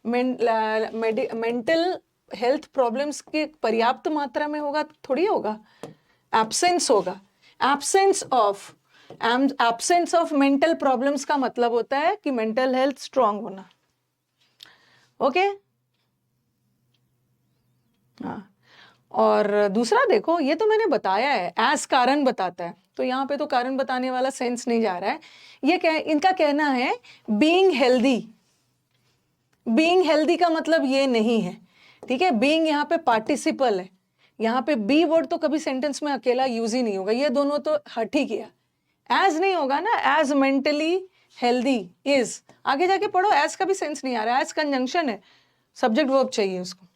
मेंटल हेल्थ प्रॉब्लम्स की पर्याप्त मात्रा में होगा तो थोड़ी होगा, एब्सेंस होगा। एब्सेंस ऑफ मेंटल प्रॉब्लम्स का मतलब होता है कि मेंटल हेल्थ स्ट्रांग होना। ओके, हाँ। और दूसरा देखो, ये तो मैंने बताया है, एज कारण बताता है, तो यहाँ पे तो कारण बताने वाला सेंस नहीं जा रहा है। इनका कहना है बीइंग हेल्दी। बीइंग हेल्दी का मतलब ये नहीं है, ठीक है। बीइंग यहाँ पे पार्टिसिपल है, यहाँ पे बी वर्ड तो कभी सेंटेंस में अकेला यूज ही नहीं होगा, ये दोनों तो हट ही गया। एज नहीं होगा ना, एज मेंटली हेल्दी इज, आगे जाके पढ़ो, एज का भी सेंस नहीं आ रहा है, एज कंजंक्शन है, सब्जेक्ट वर्ब चाहिए उसको।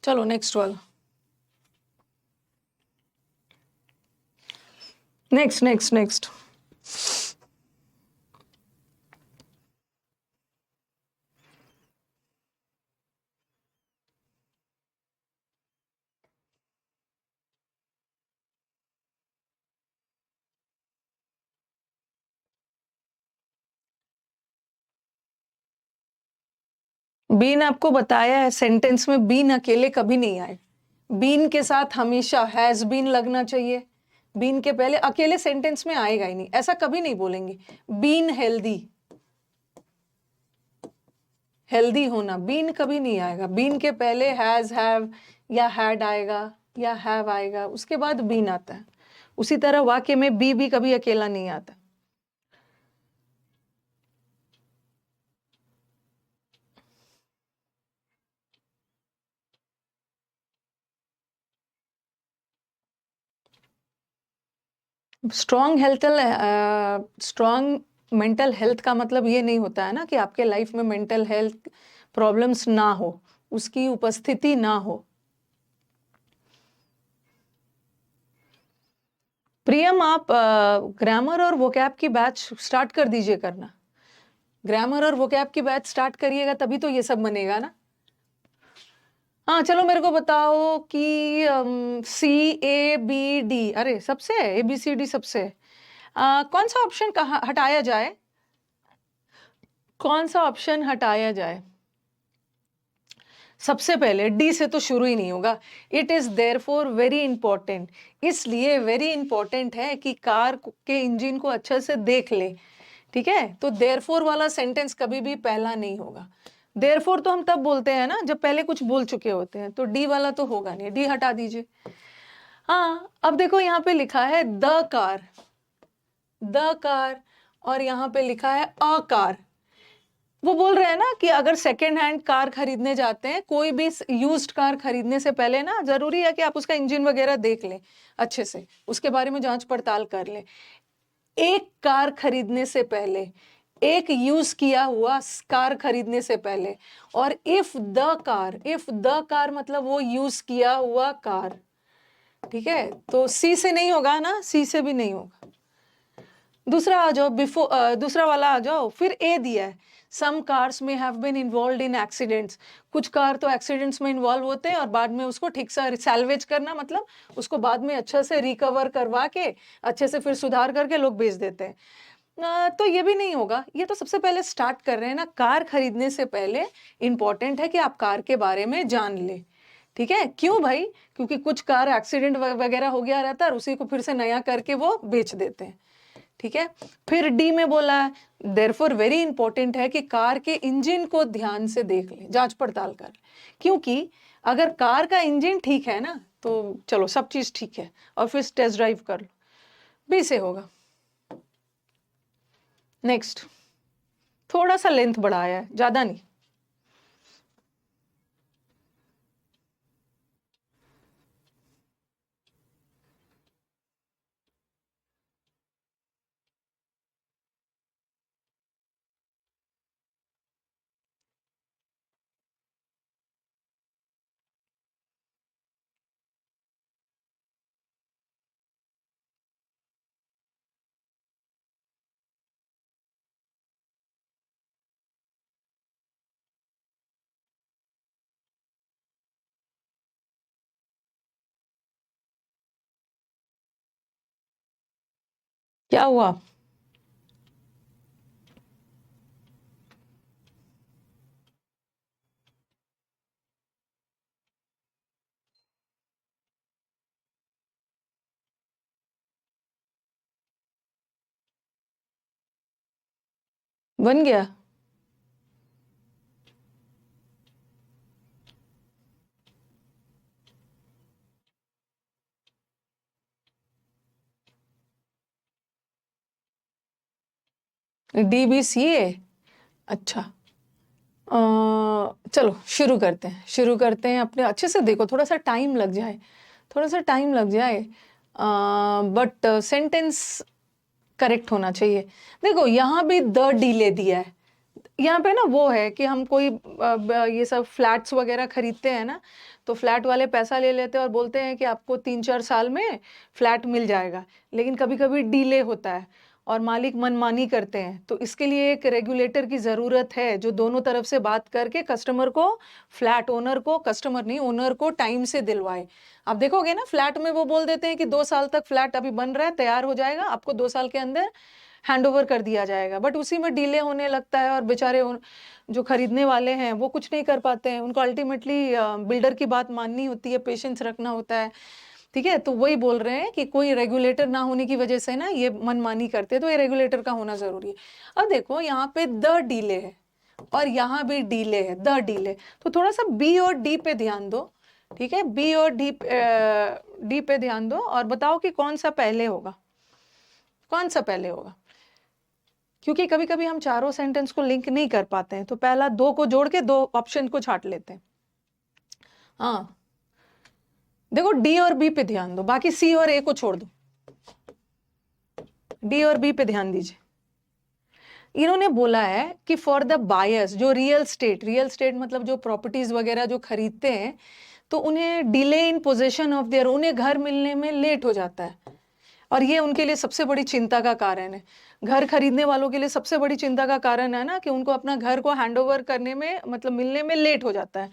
चलो नेक्स्ट वाला, नेक्स्ट नेक्स्ट नेक्स्ट। बीन आपको बताया है, सेंटेंस में बीन अकेले कभी नहीं आए, बीन के साथ हमेशा हैज बीन लगना चाहिए। बीन के पहले अकेले सेंटेंस में आएगा ही नहीं, ऐसा कभी नहीं बोलेंगे। बीन हेल्दी, हेल्दी होना, बीन कभी नहीं आएगा। बीन के पहले हैज, हैव या हैड आएगा या हैव आएगा, उसके बाद बीन आता है। उसी तरह वाक्य में बी भी कभी अकेला नहीं आता। स्ट्रॉन्ग मेंटल हेल्थ का मतलब ये नहीं होता है ना कि आपके लाइफ में मेंटल हेल्थ प्रॉब्लम्स ना हो, उसकी उपस्थिति ना हो। प्रियम, आप ग्रामर और वोकैब की बैच स्टार्ट कर दीजिए करना। ग्रामर और वोकैब की बैच स्टार्ट करिएगा तभी तो ये सब बनेगा ना। हाँ चलो, मेरे को बताओ कि CABD, अरे सबसे है, ABCD सबसे है। कौन सा ऑप्शन कहाँ हटाया जाए, कौन सा ऑप्शन हटाया जाए। सबसे पहले डी से तो शुरू ही नहीं होगा। It is therefore very important, इसलिए वेरी इंपॉर्टेंट है कि कार के इंजन को अच्छे से देख ले, ठीक है। तो देयरफॉर वाला सेंटेंस कभी भी पहला नहीं होगा। देयरफॉर तो हम तब बोलते हैं ना जब पहले कुछ बोल चुके होते हैं, तो डी वाला तो होगा नहीं, डी हटा दीजिए। हाँ, अब देखो यहाँ पे लिखा है द कार, द कार, और यहाँ पे लिखा है अ कार। वो बोल रहे हैं ना कि अगर सेकेंड हैंड कार खरीदने जाते हैं, कोई भी यूज्ड कार खरीदने से पहले ना जरूरी है कि आप उसका इंजन वगैरह देख लें अच्छे से, उसके बारे में जांच पड़ताल कर लें। एक कार खरीदने से पहले, एक यूज किया हुआ कार खरीदने से पहले, और इफ द कार मतलब वो यूज किया हुआ कार, ठीक है। तो सी से नहीं होगा ना, सी से भी नहीं होगा। दूसरा आ जाओ, दूसरा वाला आ जाओ, फिर ए दिया है, सम कार्स में have been involve in accidents. कुछ कार तो एक्सीडेंट्स में इन्वॉल्व होते हैं और बाद में उसको ठीक से सैल्वेज करना, मतलब उसको बाद में अच्छा से रिकवर करवा के अच्छे से फिर सुधार करके लोग बेच देते हैं। तो ये भी नहीं होगा। ये तो सबसे पहले स्टार्ट कर रहे हैं ना, कार खरीदने से पहले इंपॉर्टेंट है कि आप कार के बारे में जान ले, ठीक है। क्यों भाई? क्योंकि कुछ कार एक्सीडेंट वगैरह हो गया रहता है और उसी को फिर से नया करके वो बेच देते हैं, ठीक है। फिर डी में बोला है देयरफॉर वेरी इंपॉर्टेंट है कि कार के इंजन को ध्यान से देख ले, जांच पड़ताल कर ले। क्योंकि अगर कार का इंजन ठीक है ना, तो चलो सब चीज़ ठीक है, और फिर टेस्ट ड्राइव कर लो, बी से होगा। नेक्स्ट, थोड़ा सा लेंथ बढ़ाया है, ज़्यादा नहीं। क्या हुआ? बन गया? DBCA, अच्छा। चलो शुरू करते हैं अपने, अच्छे से देखो, थोड़ा सा टाइम लग जाए, थोड़ा सा टाइम लग जाए, बट सेंटेंस करेक्ट होना चाहिए। देखो यहाँ भी द डिले दिया है, यहाँ पे ना वो है कि हम कोई ये सब फ्लैट्स वगैरह खरीदते हैं ना, तो फ्लैट वाले पैसा ले लेते हैं और बोलते हैं कि आपको 3-4 साल में फ्लैट मिल जाएगा, लेकिन कभी कभी डिले होता है और मालिक मनमानी करते हैं। तो इसके लिए एक रेगुलेटर की ज़रूरत है जो दोनों तरफ से बात करके कस्टमर को, फ्लैट ओनर को, कस्टमर नहीं ओनर को टाइम से दिलवाए। आप देखोगे ना फ्लैट में वो बोल देते हैं कि 2 साल तक फ्लैट अभी बन रहा है, तैयार हो जाएगा, आपको 2 साल के अंदर हैंड ओवर कर दिया जाएगा, बट उसी में डिले होने लगता है और बेचारे जो खरीदने वाले हैं वो कुछ नहीं कर पाते हैं, उनको अल्टीमेटली बिल्डर की बात माननी होती है, पेशेंस रखना होता है। ठीक है, तो वही बोल रहे हैं कि कोई रेगुलेटर ना होने की वजह से ना ये मनमानी करते हैं, तो ये रेगुलेटर का होना जरूरी है। अब देखो यहाँ पे द डिले है और यहाँ भी डिले है, द डिले, तो थोड़ा सा बी और डी पे ध्यान दो। ठीक है, बी और डी पे ध्यान दो और बताओ कि कौन सा पहले होगा, कौन सा पहले होगा, क्योंकि कभी कभी हम चारों सेंटेंस को लिंक नहीं कर पाते हैं, तो पहला दो को जोड़ के दो ऑप्शन को छांट लेते हैं। हाँ देखो डी और बी पे ध्यान दो, बाकी सी और ए को छोड़ दो, डी और बी पे ध्यान दीजिए। इन्होंने बोला है कि फॉर द बायर्स, जो रियल स्टेट मतलब जो प्रॉपर्टीज वगैरह जो खरीदते हैं, तो उन्हें delay in possession of their, उन्हें घर मिलने में लेट हो जाता है, और ये उनके लिए सबसे बड़ी चिंता का कारण है। घर खरीदने वालों के लिए सबसे बड़ी चिंता का कारण है ना कि उनको अपना घर को हैंडओवर करने में, मतलब मिलने में लेट हो जाता है,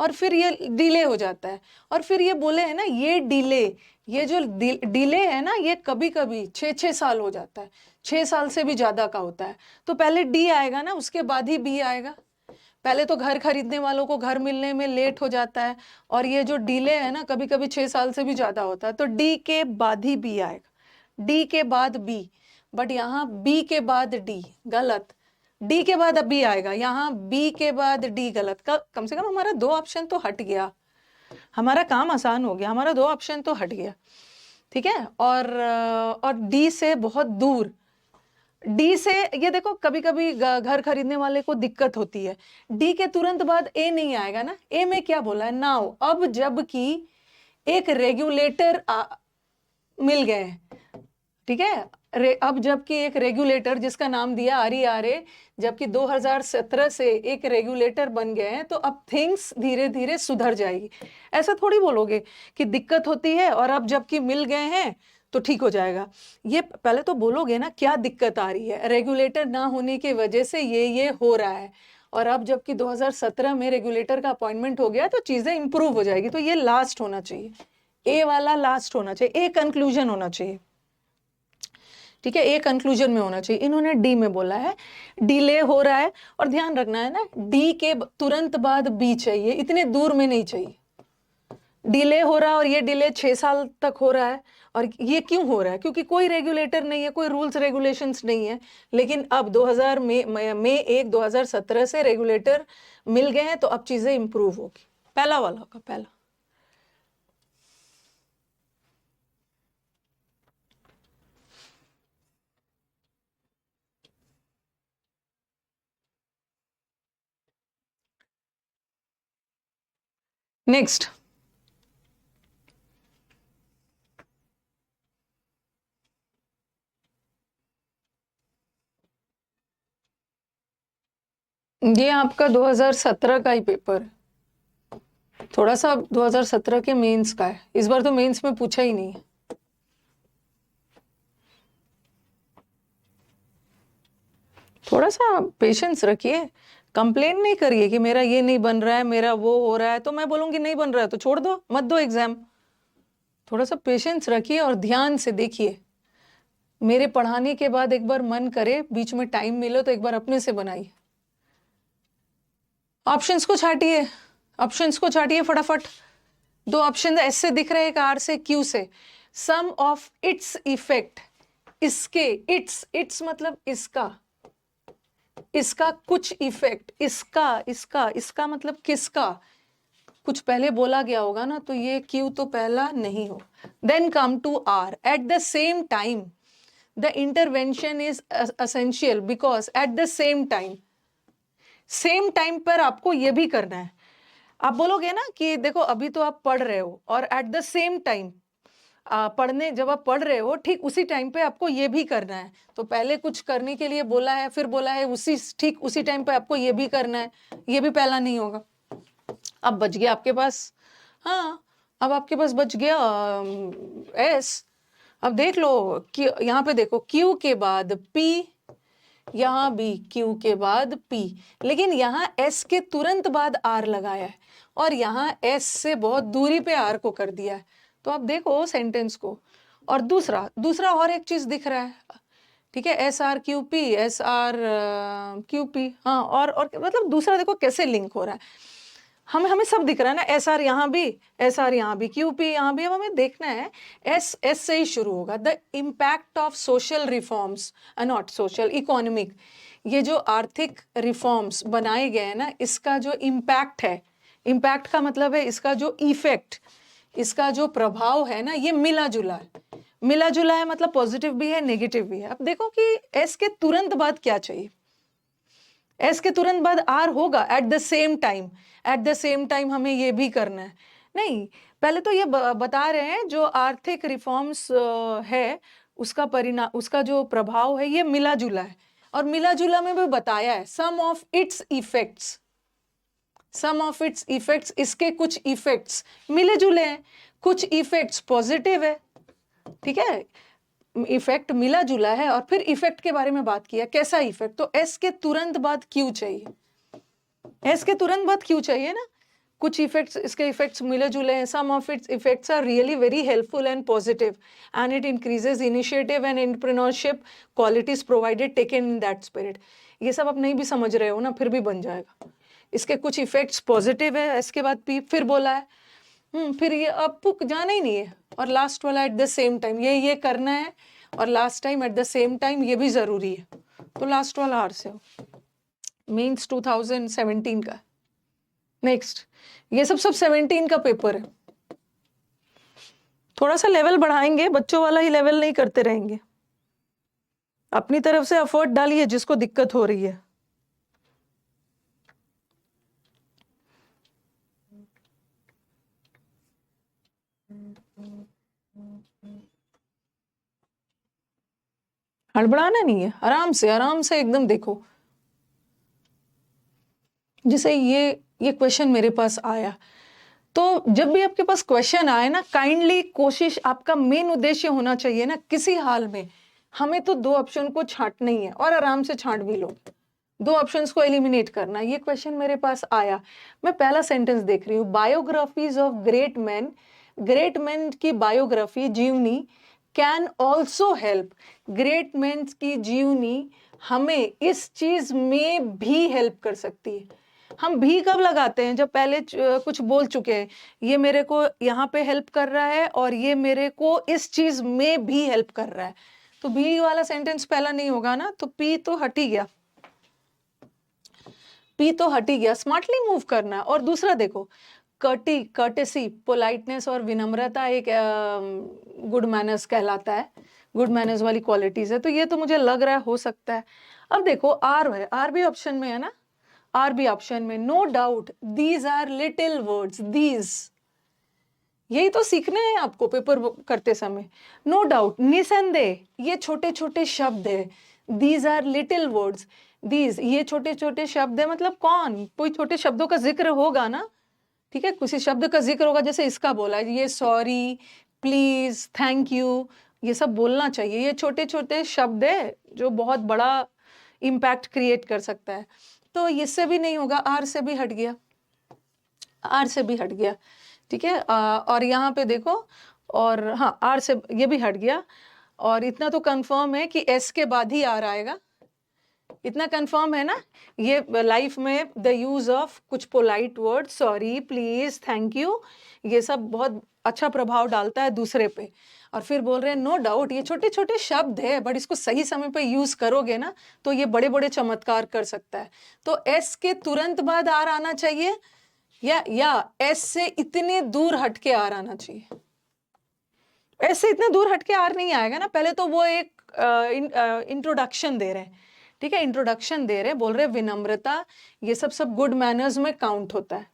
और फिर ये डिले हो जाता है। और फिर ये बोले है ना, ये डिले, ये जो डिले है ना, ये कभी कभी 6-6 साल हो जाता है, 6 साल से भी ज्यादा का होता है। तो पहले डी आएगा ना, उसके बाद ही बी आएगा। पहले तो घर खरीदने वालों को घर मिलने में लेट हो जाता है, और ये जो डिले है ना कभी कभी 6 साल से भी ज्यादा होता है, तो डी के बाद ही बी आएगा, डी के बाद बी। बट यहाँ बी के बाद डी गलत, डी के बाद अब बी आएगा, यहाँ बी के बाद डी गलत। कम से कम हमारा 2 ऑप्शन तो हट गया, हमारा काम आसान हो गया, हमारा 2 ऑप्शन तो हट गया। ठीक है, और डी से बहुत दूर, डी से ये देखो कभी कभी घर खरीदने वाले को दिक्कत होती है, डी के तुरंत बाद ए नहीं आएगा ना, ए में क्या बोला है, नाउ, अब जबकि एक रेगुलेटर मिल गए हैं। ठीक है, अब जबकि एक रेगुलेटर जिसका नाम दिया RERA, जबकि 2017 से एक रेगुलेटर बन गए हैं, तो अब थिंग्स धीरे धीरे सुधर जाएगी। ऐसा थोड़ी बोलोगे कि दिक्कत होती है और अब जबकि मिल गए हैं तो ठीक हो जाएगा। ये पहले तो बोलोगे ना क्या दिक्कत आ रही है, रेगुलेटर ना होने की वजह से ये हो रहा है, और अब जबकि 2017 में रेगुलेटर का अपॉइंटमेंट हो गया तो चीजें इंप्रूव हो जाएगी। तो ये लास्ट होना चाहिए, ए वाला लास्ट होना चाहिए, ए कंक्लूजन होना चाहिए। ठीक है, ए कंक्लूजन में होना चाहिए। इन्होंने डी में बोला है डिले हो रहा है, और ध्यान रखना है ना डी के तुरंत बाद बी चाहिए, इतने दूर में नहीं चाहिए। डिले हो रहा है और ये डिले 6 साल तक हो रहा है, और ये क्यों हो रहा है, क्योंकि कोई रेगुलेटर नहीं है, कोई रूल्स रेगुलेशंस नहीं है। लेकिन अब 2000 में 1 2017 से रेगुलेटर मिल गए हैं, तो अब चीजें इंप्रूव होगी। पहला वाला होगा, पहला। नेक्स्ट, ये आपका 2017 का ही पेपर है, थोड़ा सा 2017 के मेंस का है, इस बार तो मेंस में पूछा ही नहीं है। थोड़ा सा पेशेंस रखिए, कंप्लेन नहीं करिए कि मेरा ये नहीं बन रहा है, मेरा वो हो रहा है, तो मैं बोलूंगी नहीं बन रहा है तो छोड़ दो, मत दो एग्जाम। थोड़ा सा पेशेंस रखिए और ध्यान से देखिए। मेरे पढ़ाने के बाद एक बार मन करे, बीच में टाइम मिले तो एक बार अपने से बनाइए। ऑप्शंस को छाटिए, ऑप्शंस को छाटिए फटाफट। दो ऑप्शन एस से दिख रहे हैं, आर से, क्यू से। सम ऑफ इट्स इफेक्ट, इसके, इट्स मतलब इसका, इसका कुछ इफेक्ट, इसका मतलब किसका, कुछ पहले बोला गया होगा ना, तो ये क्यू तो पहला नहीं हो। Then come to R, at the same time the intervention is essential because at the same time, same time पर आपको ये भी करना है। आप बोलोगे ना कि देखो अभी तो आप पढ़ रहे हो और एट द सेम टाइम पढ़ने, जब आप पढ़ रहे हो ठीक उसी टाइम पे आपको ये भी करना है। तो पहले कुछ करने के लिए बोला है, फिर बोला है उसी ठीक उसी टाइम पे आपको ये भी करना है, ये भी पहला नहीं होगा। अब बच गया आपके पास, हाँ अब आपके पास बच गया एस। अब देख लो कि यहाँ पे देखो क्यू के बाद पी, यहाँ भी क्यू के बाद पी, लेकिन यहाँ एस के तुरंत बाद आर लगाया है और यहाँ एस से बहुत दूरी पे आर को कर दिया है। तो आप देखो सेंटेंस को। और दूसरा दूसरा और एक चीज दिख रहा है, ठीक है, S R Q P, S R Q P, हाँ और मतलब दूसरा देखो कैसे लिंक हो रहा है। हमें सब दिख रहा है ना, एस आर यहाँ भी, एस आर यहाँ भी, क्यू पी यहाँ भी। अब हमें देखना है एस से ही शुरू होगा। The impact of social reforms, not social, economic, ये जो आर्थिक रिफॉर्म्स बनाए गए हैं ना, इसका जो इम्पैक्ट है, इम्पैक्ट का मतलब है इसका जो इफेक्ट, इसका जो प्रभाव है ना, ये मिला जुला है। मिला जुला है मतलब पॉजिटिव भी है, नेगेटिव भी है। अब देखो कि एस के तुरंत बाद क्या चाहिए, एस के तुरंत बाद आर होगा eight the same time. Eight the same time हमें ये भी करना है, नहीं पहले तो ये बता रहे हैं जो आर्थिक रिफॉर्म्स है उसका परिणाम, उसका जो प्रभाव है ये मिला जुला है। और मिला जुला में भी बताया है some of its effects, some of its effects, इसके कुछ इफेक्ट्स मिले जुले हैं, कुछ इफेक्ट्स पॉजिटिव है, ठीक है, इफेक्ट मिला जुला है। और फिर इफेक्ट के बारे में बात किया, कैसा इफेक्ट, तो एस के तुरंत बाद क्यू चाहिए, एस के तुरंत बाद क्यू चाहिए ना। कुछ इफेक्ट्स, इसके इफेक्ट्स मिले जुले हैं, some of its effects are really very helpful and positive and it increases initiative and entrepreneurship qualities provided taken in that spirit. ये सब आप नहीं भी समझ रहे हो ना, फिर भी बन जाएगा। इसके कुछ इफेक्ट्स पॉजिटिव है, इसके बाद पी फिर बोला है, फिर ये अब जाना ही नहीं है। और लास्ट वाला एट द सेम टाइम, ये करना है, और last time eight the same time ये भी जरूरी है। तो लास्ट वाला आर से हो, मीन्स 2017 का। नेक्स्ट, ये सब 17 का पेपर है। थोड़ा सा लेवल बढ़ाएंगे, बच्चों वाला ही लेवल नहीं करते रहेंगे। अपनी तरफ से एफर्ट डालिए जिसको दिक्कत हो रही है। हड़बड़ाना नहीं है, आराम से एकदम देखो। जैसे ये क्वेश्चन मेरे पास आया, तो जब भी आपके पास क्वेश्चन आए ना, काइंडली कोशिश, आपका मेन उद्देश्य होना चाहिए ना, किसी हाल में हमें तो दो ऑप्शन को छांटना ही है, और आराम से छांट भी लो, दो ऑप्शंस को एलिमिनेट करना। ये क्वेश्चन मेरे पास आया, मैं पहला सेंटेंस देख रही हूँ, biographies of great man, great man की बायोग्राफी, जीवनी, can also help, great man की जीवनी हमें इस चीज में भी हेल्प कर सकती है। हम भी कब लगाते हैं, जब पहले कुछ बोल चुके हैं, ये मेरे को यहाँ पे हेल्प कर रहा है और ये मेरे को इस चीज में भी हेल्प कर रहा है। तो भी वाला सेंटेंस पहला नहीं होगा ना, तो पी तो हट ही गया, पी तो हट ही गया, स्मार्टली मूव करना है। और दूसरा देखो, कर्टेसी, पोलाइटनेस और विनम्रता एक गुड मैनर्स कहलाता है, गुड मैनर्स वाली क्वालिटीज है, तो ये तो मुझे लग रहा है हो सकता है। अब देखो आर है, आर भी ऑप्शन में है ना, आर भी ऑप्शन में। No doubt these are little words, these, यही तो सीखना है आपको पेपर करते समय। नो डाउट, निसंदेह ये छोटे छोटे शब्द है। These are little words, these ये छोटे छोटे शब्द है, मतलब कौन, कोई छोटे शब्दों का जिक्र होगा ना, ठीक है, किसी शब्द का जिक्र होगा, जैसे इसका बोला है ये सॉरी, प्लीज, थैंक यू, ये सब बोलना चाहिए। ये छोटे छोटे शब्द है जो बहुत बड़ा इम्पैक्ट क्रिएट कर सकता है। तो इससे भी नहीं होगा, आर से भी हट गया, आर से भी हट गया, ठीक है। और यहाँ पे देखो, और हाँ आर से ये भी हट गया, और इतना तो कंफर्म है कि एस के बाद ही आर आएगा, इतना कंफर्म है ना। ये लाइफ में द यूज ऑफ कुछ polite word, sorry, please, thank you, ये सब बहुत अच्छा प्रभाव डालता है दूसरे पे। और फिर बोल रहे हैं नो डाउट ये छोटे छोटे शब्द है, बट इसको सही समय पे यूज करोगे ना तो ये बड़े बड़े चमत्कार कर सकता है। तो एस के तुरंत बाद आर आना चाहिए, या एस से इतने दूर हट के आर आना चाहिए। एस से इतने दूर हट के आर नहीं आएगा ना, पहले तो वो एक इंट्रोडक्शन दे रहे हैं, ठीक है, इंट्रोडक्शन दे रहे हैं, बोल रहे विनम्रता, ये सब गुड मैनर्स में काउंट होता है,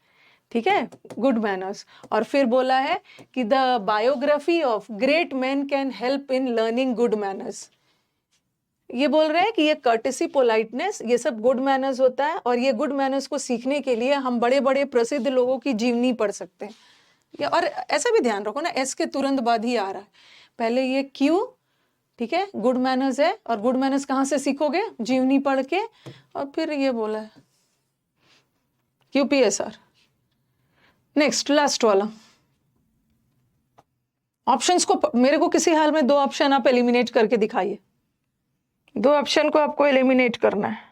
ठीक है, गुड मैनर्स। और फिर बोला है कि the biography of great man can help in learning good manners, ये बोल रहे हैं कि ये कर्टेसी, पोलाइटनेस, ये सब गुड मैनर्स होता है, और ये गुड मैनर्स को सीखने के लिए हम बड़े बड़े प्रसिद्ध लोगों की जीवनी पढ़ सकते हैं। और ऐसा भी ध्यान रखो ना, एस के तुरंत बाद ही आ रहा है, पहले ये क्यू, ठीक है, गुड मैनर्स है, और गुड मैनर्स कहाँ से सीखोगे, जीवनी पढ़ के, और फिर ये बोला है QPSR। नेक्स्ट लास्ट वाला, ऑप्शंस को मेरे को किसी हाल में 2 ऑप्शन आप एलिमिनेट करके दिखाइए, 2 ऑप्शन को आपको एलिमिनेट करना है।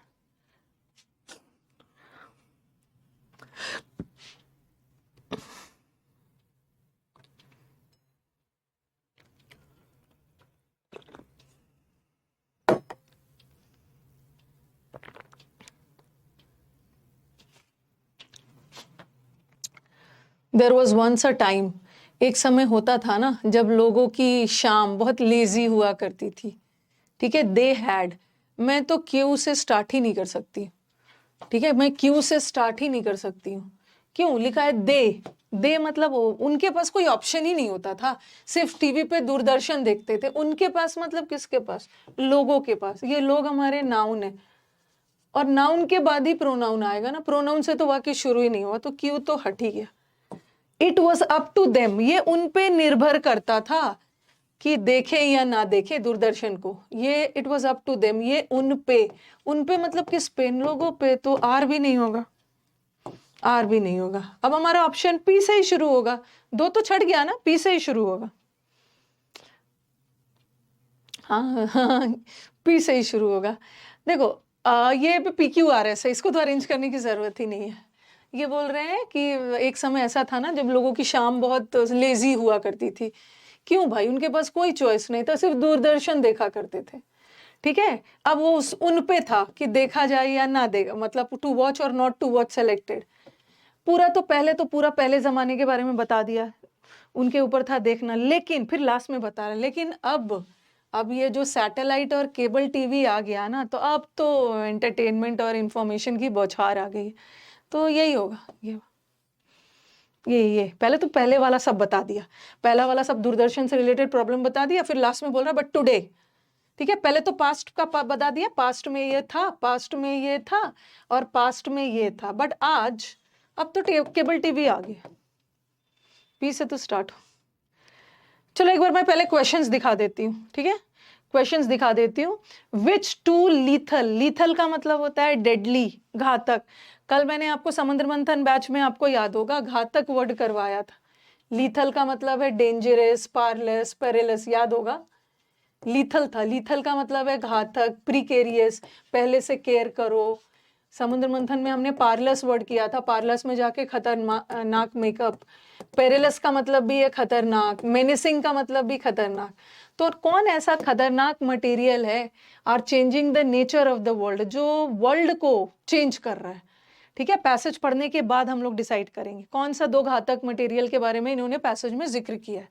There was once a time, एक समय होता था ना जब लोगों की शाम बहुत लेजी हुआ करती थी, ठीक है। दे हैड, मैं तो क्यू से स्टार्ट ही नहीं कर सकती, ठीक है, मैं क्यू से स्टार्ट ही नहीं कर सकती हूँ। क्यों लिखा है दे मतलब उनके पास कोई ऑप्शन ही नहीं होता था, सिर्फ टीवी पे दूरदर्शन देखते थे। उनके पास मतलब किसके पास, लोगों के पास। ये लोग हमारे नाउन है, और नाउन के बाद ही प्रोनाउन आएगा ना, प्रोनाउन से तो वाक्य शुरू ही नहीं हुआ, तो क्यू तो हट ही गया। It was up to them, ये उन पे निर्भर करता था कि देखे या ना देखे दूरदर्शन को, ये it was up to them, ये उन पे मतलब किस पे, इन लोगों पे। तो आर भी नहीं होगा, आर भी नहीं होगा। अब हमारा ऑप्शन पी से ही शुरू होगा, 2 तो छट गया ना, पी से ही शुरू होगा, हाँ पी से ही शुरू होगा। देखो ये PQRS है, इसको तो अरेंज करने की जरूरत ही नहीं है। ये बोल रहे हैं कि एक समय ऐसा था ना जब लोगों की शाम बहुत लेजी हुआ करती थी। क्यों भाई, उनके पास कोई चॉइस नहीं था, सिर्फ दूरदर्शन देखा करते थे, ठीक है। अब वो उन पे था कि देखा जाए या ना देखा, मतलब टू वॉच और नॉट टू वॉच सेलेक्टेड। पूरा तो पूरा पहले जमाने के बारे में बता दिया, उनके ऊपर था देखना, लेकिन फिर लास्ट में बता रहे, लेकिन अब ये जो सैटेलाइट और केबल टीवी आ गया ना, तो अब तो एंटरटेनमेंट और इंफॉर्मेशन की बौछार आ गई। तो यही होगा, ये पहले वाला सब बता दिया, पहला वाला सब दूरदर्शन से रिलेटेड प्रॉब्लम बता दिया, फिर लास्ट में बोल रहा बट टुडे, ठीक है। पहले तो पास्ट का बता दिया, पास्ट में ये था, पास्ट में ये था, और पास्ट में ये था, बट आज अब तो केबल टीवी आ गया। पी से तो स्टार्ट हो। चलो एक बार मैं पहले क्वेश्चंस दिखा देती हूँ, ठीक है, क्वेश्चंस दिखा देती हूँ। विच टू लीथल, लीथल का मतलब होता है डेडली, घातक। कल मैंने आपको समुद्र मंथन बैच में आपको याद होगा घातक वर्ड करवाया था। लीथल का मतलब है डेंजरस, पारलेस, पेरिलस, याद होगा। लीथल था, लीथल का मतलब है घातक, प्रीकेरियस, पहले से केयर करो। समुद्र मंथन में हमने पारलस वर्ड किया था, पारलस में जाके खतरनाक मेकअप। पेरिलस का मतलब भी है खतरनाक, मेनिसिंग का मतलब भी खतरनाक। तो कौन ऐसा खतरनाक मटेरियल है are changing the nature of the world, जो वर्ल्ड को चेंज कर रहा है, ठीक है। पैसेज पढ़ने के बाद हम लोग डिसाइड करेंगे कौन सा 2 घातक मटेरियल के बारे में इन्होंने पैसेज में जिक्र किया है।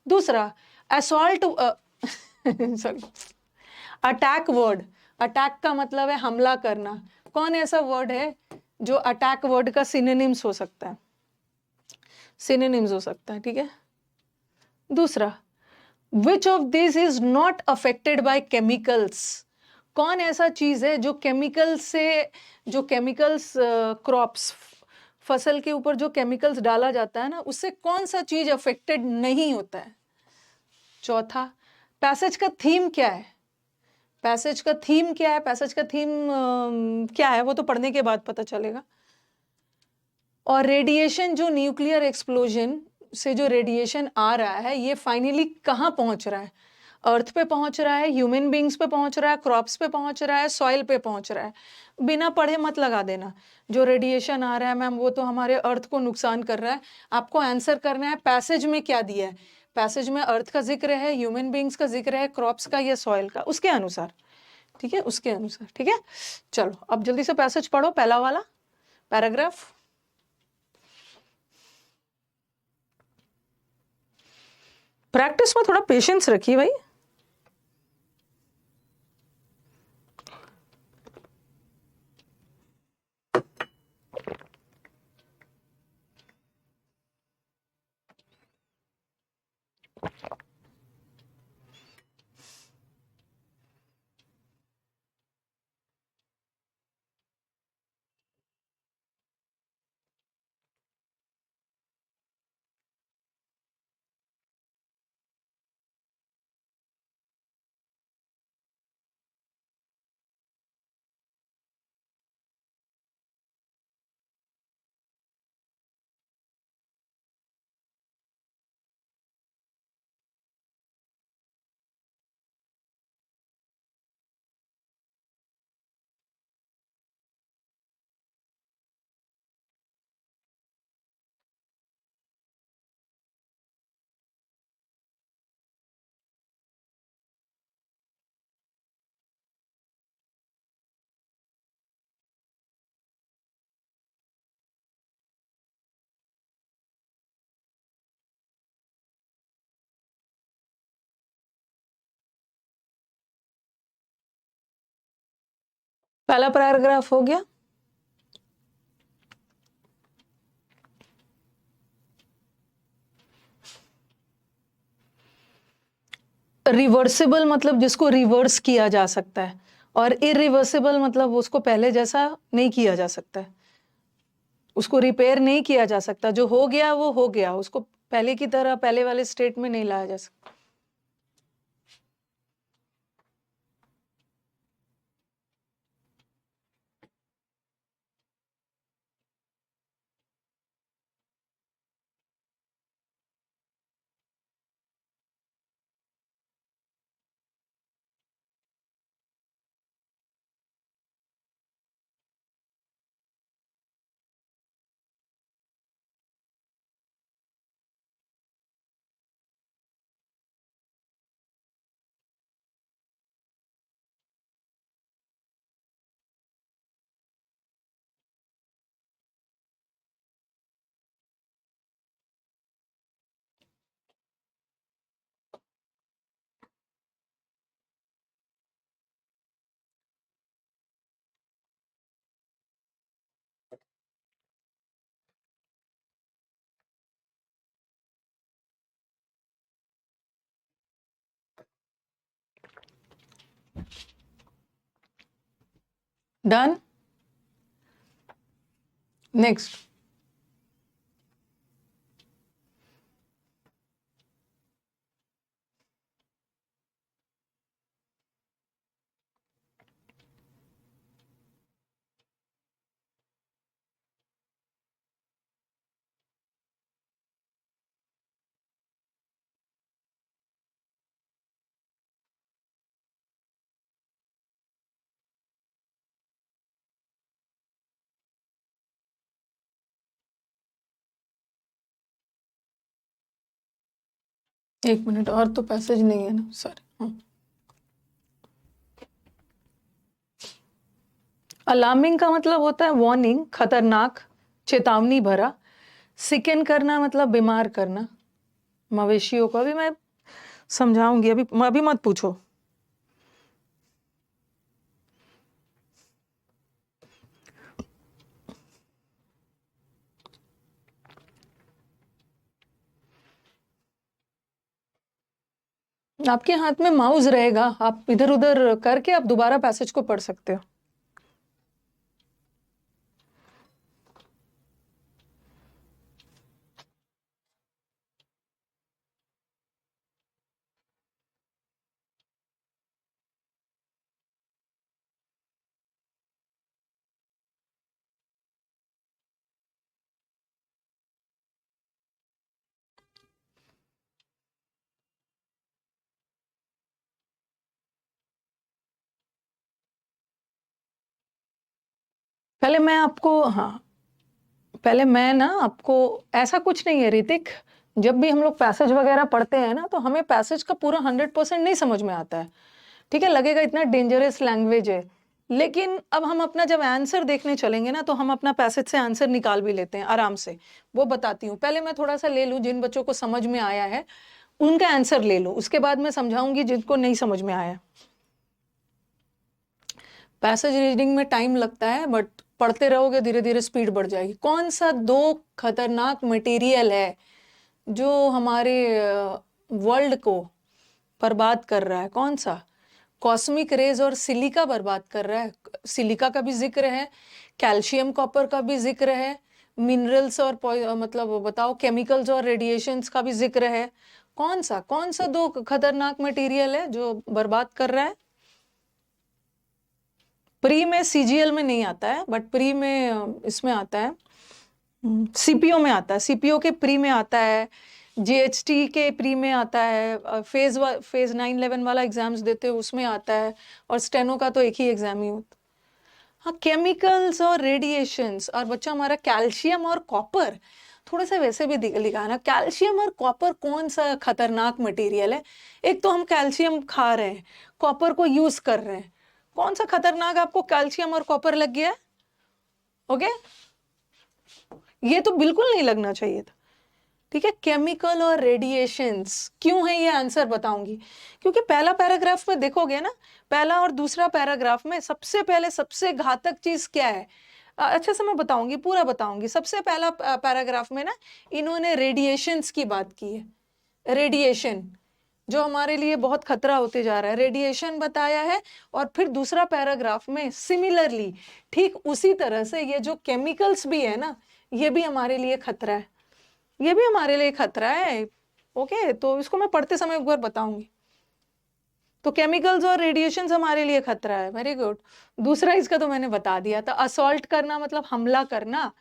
दूसरा assault, sorry, attack word, attack का मतलब है हमला करना। कौन ऐसा वर्ड है जो अटैक वर्ड का सिनोनिम्स हो सकता है, सिनोनिम्स हो सकता है, ठीक है। दूसरा, which of this is not affected by chemicals, कौन ऐसा चीज है जो केमिकल से, जो केमिकल्स क्रॉप्स, फसल के ऊपर जो केमिकल्स डाला जाता है ना, उससे कौन सा चीज अफेक्टेड नहीं होता है। चौथा, पैसेज का थीम क्या है, पैसेज का थीम क्या है, पैसेज का थीम क्या है वो तो पढ़ने के बाद पता चलेगा। और रेडिएशन, जो न्यूक्लियर एक्सप्लोजन से जो रेडिएशन आ रहा है ये फाइनली कहाँ पहुंच रहा है, अर्थ पे पहुंच रहा है, ह्यूमन बींग्स पे पहुंच रहा है, क्रॉप्स पे पहुंच रहा है, सॉइल पे पहुंच रहा है। बिना पढ़े मत लगा देना, जो रेडिएशन आ रहा है मैम वो तो हमारे अर्थ को नुकसान कर रहा है। आपको आंसर करना है पैसेज में क्या दिया है, पैसेज में अर्थ का जिक्र है, ह्यूमन बींग्स का जिक्र है, क्रॉप्स का या सॉइल का, उसके अनुसार, ठीक है, उसके अनुसार, ठीक है। चलो अब जल्दी से पैसेज पढ़ो, पहला वाला पैराग्राफ। प्रैक्टिस में थोड़ा पेशेंस रखिए भाई। पहला पैराग्राफ हो गया। रिवर्सिबल मतलब जिसको रिवर्स किया जा सकता है, और इरिवर्सिबल मतलब उसको पहले जैसा नहीं किया जा सकता है, उसको रिपेयर नहीं किया जा सकता, जो हो गया वो हो गया, उसको पहले की तरह पहले वाले स्टेट में नहीं लाया जा सकता। Done, next. एक मिनट, और तो पैसेज नहीं है ना, सॉरी। अलार्मिंग का मतलब होता है वार्निंग, खतरनाक, चेतावनी भरा। सिकन करना मतलब बीमार करना मवेशियों को, अभी मैं समझाऊंगी, अभी मत पूछो। आपके हाथ में माउस रहेगा, आप इधर उधर करके आप दोबारा पैसेज को पढ़ सकते हो। पहले मैं आपको, हाँ, पहले मैं ना आपको, ऐसा कुछ नहीं है ऋतिक, जब भी हम लोग पैसेज वगैरह पढ़ते हैं ना तो हमें पैसेज का पूरा 100% नहीं समझ में आता है, ठीक है, लगेगा इतना डेंजरस लैंग्वेज है, लेकिन अब हम अपना जब आंसर देखने चलेंगे ना तो हम अपना पैसेज से आंसर निकाल भी लेते हैं आराम से। वो बताती हूँ, पहले मैं थोड़ा सा ले लूँ, जिन बच्चों को समझ में आया है उनका आंसर ले लूँ, उसके बाद मैं समझाऊंगी जिनको नहीं समझ में आया। पैसेज रीडिंग में टाइम लगता है, बट पढ़ते रहोगे धीरे धीरे स्पीड बढ़ जाएगी। कौन सा दो खतरनाक मटेरियल है जो हमारे वर्ल्ड को बर्बाद कर रहा है? कौन सा? कॉस्मिक रेज और सिलिका बर्बाद कर रहा है। सिलिका का भी जिक्र है, कैल्शियम कॉपर का भी जिक्र है, मिनरल्स और मतलब बताओ केमिकल्स और रेडिएशंस का भी जिक्र है। कौन सा दो खतरनाक मटेरियल है जो बर्बाद कर रहा है? प्री में सीजीएल में नहीं आता है, बट प्री में इसमें आता है, सीपीओ में आता है, सीपीओ के प्री में आता है, जीएचटी के प्री में आता है, फेज 9-11 वाला एग्जाम्स देते हो उसमें आता है, और स्टेनो का तो एक ही एग्जाम ही होता है। हाँ, केमिकल्स और रेडिएशंस, और बच्चा हमारा कैल्शियम और कॉपर, थोड़ा सा वैसे भी लिखा है ना, कैल्शियम और कॉपर कौन सा खतरनाक मटेरियल है? एक तो हम कैल्शियम खा रहे हैं, कॉपर को यूज कर रहे हैं, कौन सा खतरनाक आपको कैल्शियम और कॉपर लग गया? ओके, ये तो बिल्कुल नहीं लगना चाहिए था, ठीक है। केमिकल और रेडिएशंस क्यों है, ये आंसर बताऊंगी, क्योंकि पहला पैराग्राफ में देखोगे ना, पहला और दूसरा पैराग्राफ में सबसे पहले सबसे घातक चीज क्या है, अच्छा से मैं बताऊंगी, पूरा बताऊंगी। सबसे पहला पैराग्राफ में ना इन्होंने रेडिएशंस की बात की है, रेडिएशन जो हमारे लिए बहुत खतरा होते जा रहा है, रेडिएशन बताया है। और फिर दूसरा पैराग्राफ में सिमिलरली ठीक उसी तरह से ये जो केमिकल्स भी है ना, ये भी हमारे लिए खतरा है, ये भी हमारे लिए खतरा है। ओके, तो इसको मैं पढ़ते समय एक बार बताऊंगी। तो केमिकल्स और रेडिएशंस हमारे लिए खतरा है, वेरी गुड। दूसरा इसका तो मैंने बता दिया था, असॉल्ट करना मतलब हमला करना,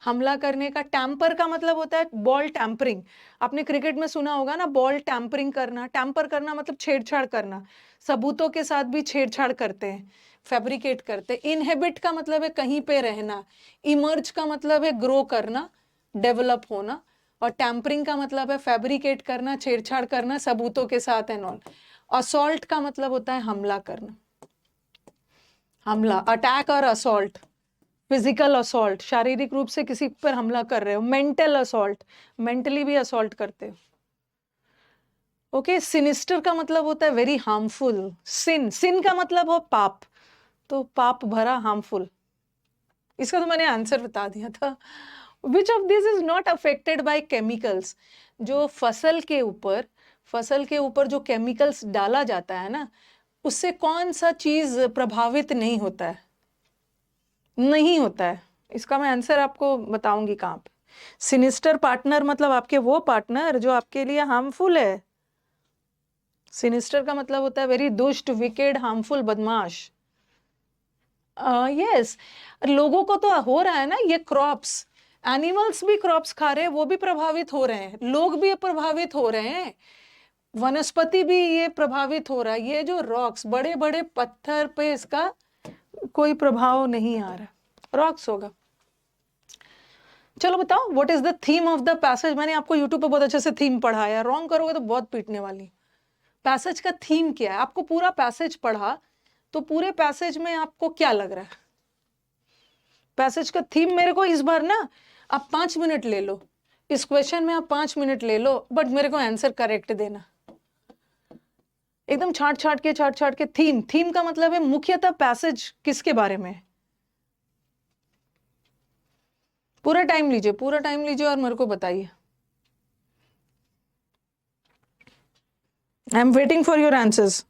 हमला करने का। टैम्पर का मतलब होता है बॉल टैम्परिंग, आपने क्रिकेट में सुना होगा ना, बॉल टैम्परिंग करना। टैम्पर करना मतलब छेड़छाड़ करना, सबूतों के साथ भी छेड़छाड़ करते हैं, फैब्रिकेट करते हैं। इनहेबिट का मतलब है कहीं पे रहना, इमर्ज का मतलब है ग्रो करना, डेवलप होना, और टैम्परिंग का मतलब है फैब्रिकेट करना, छेड़छाड़ करना सबूतों के साथ एंड ऑल। असॉल्ट का मतलब होता है हमला करना, हमला, अटैक और असॉल्ट। फिजिकल असॉल्ट, शारीरिक रूप से किसी पर हमला कर रहे हो। मेंटल असॉल्ट, मेंटली भी असॉल्ट करते हो। ओके, सिनिस्टर का मतलब होता है वेरी हार्मफुल। सिन, सिन का मतलब हो पाप, तो पाप भरा, हार्मफुल। इसका तो मैंने आंसर बता दिया था। Which of this is not affected by chemicals? जो फसल के ऊपर जो केमिकल्स डाला जाता है ना, उससे कौन सा चीज प्रभावित नहीं होता है? नहीं होता है। इसका मैं आंसर आपको बताऊंगी कहाँ पे। सिनिस्टर पार्टनर मतलब आपके वो पार्टनर जो आपके लिए हार्मफुल है। सिनिस्टर का मतलब होता है वेरी दुष्ट, विकेड, हार्मफुल, बदमाश। यस, लोगों को तो हो रहा है ना ये क्रॉप्स, एनिमल्स भी क्रॉप्स खा रहे हैं, वो भी प्रभावित हो रहे हैं, लोग भी प्रभावित हो रहे हैं, वनस्पति भी ये प्रभावित हो रहा है। ये जो रॉक्स, बड़े बड़े पत्थर पे इसका कोई प्रभाव नहीं आ रहा, रॉक्स होगा। चलो बताओ, what is the theme of the passage? मैंने आपको यूट्यूब पे बहुत अच्छे से थीम पढ़ाया, रॉन्ग करोगे तो बहुत पीटने वाली। पैसेज का थीम क्या है? आपको पूरा पैसेज पढ़ा तो पूरे पैसेज में आपको क्या लग रहा है? पैसेज का थीम मेरे को इस बार ना आप 5 मिनट ले लो, इस क्वेश्चन में आप 5 मिनट ले लो, बट मेरे को आंसर करेक्ट देना, एकदम छाट छाट के। थीम, थीम का मतलब है मुख्यतः पैसेज किसके बारे में है। पूरा टाइम लीजिए, पूरा टाइम लीजिए और मेरे को बताइए। I am waiting for your answers.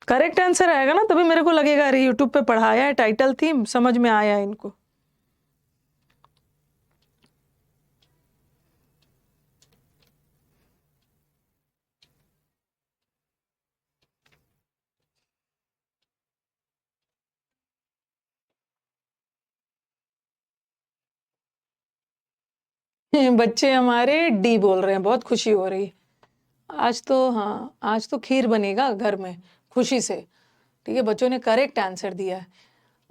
Correct answer आएगा ना तभी मेरे को लगेगा अरे यूट्यूब पे पढ़ाया है, टाइटल थीम समझ में आया है इनको। बच्चे हमारे डी बोल रहे हैं, बहुत खुशी हो रही है आज तो। हाँ, आज तो खीर बनेगा घर में खुशी से। ठीक है, बच्चों ने करेक्ट आंसर दिया है।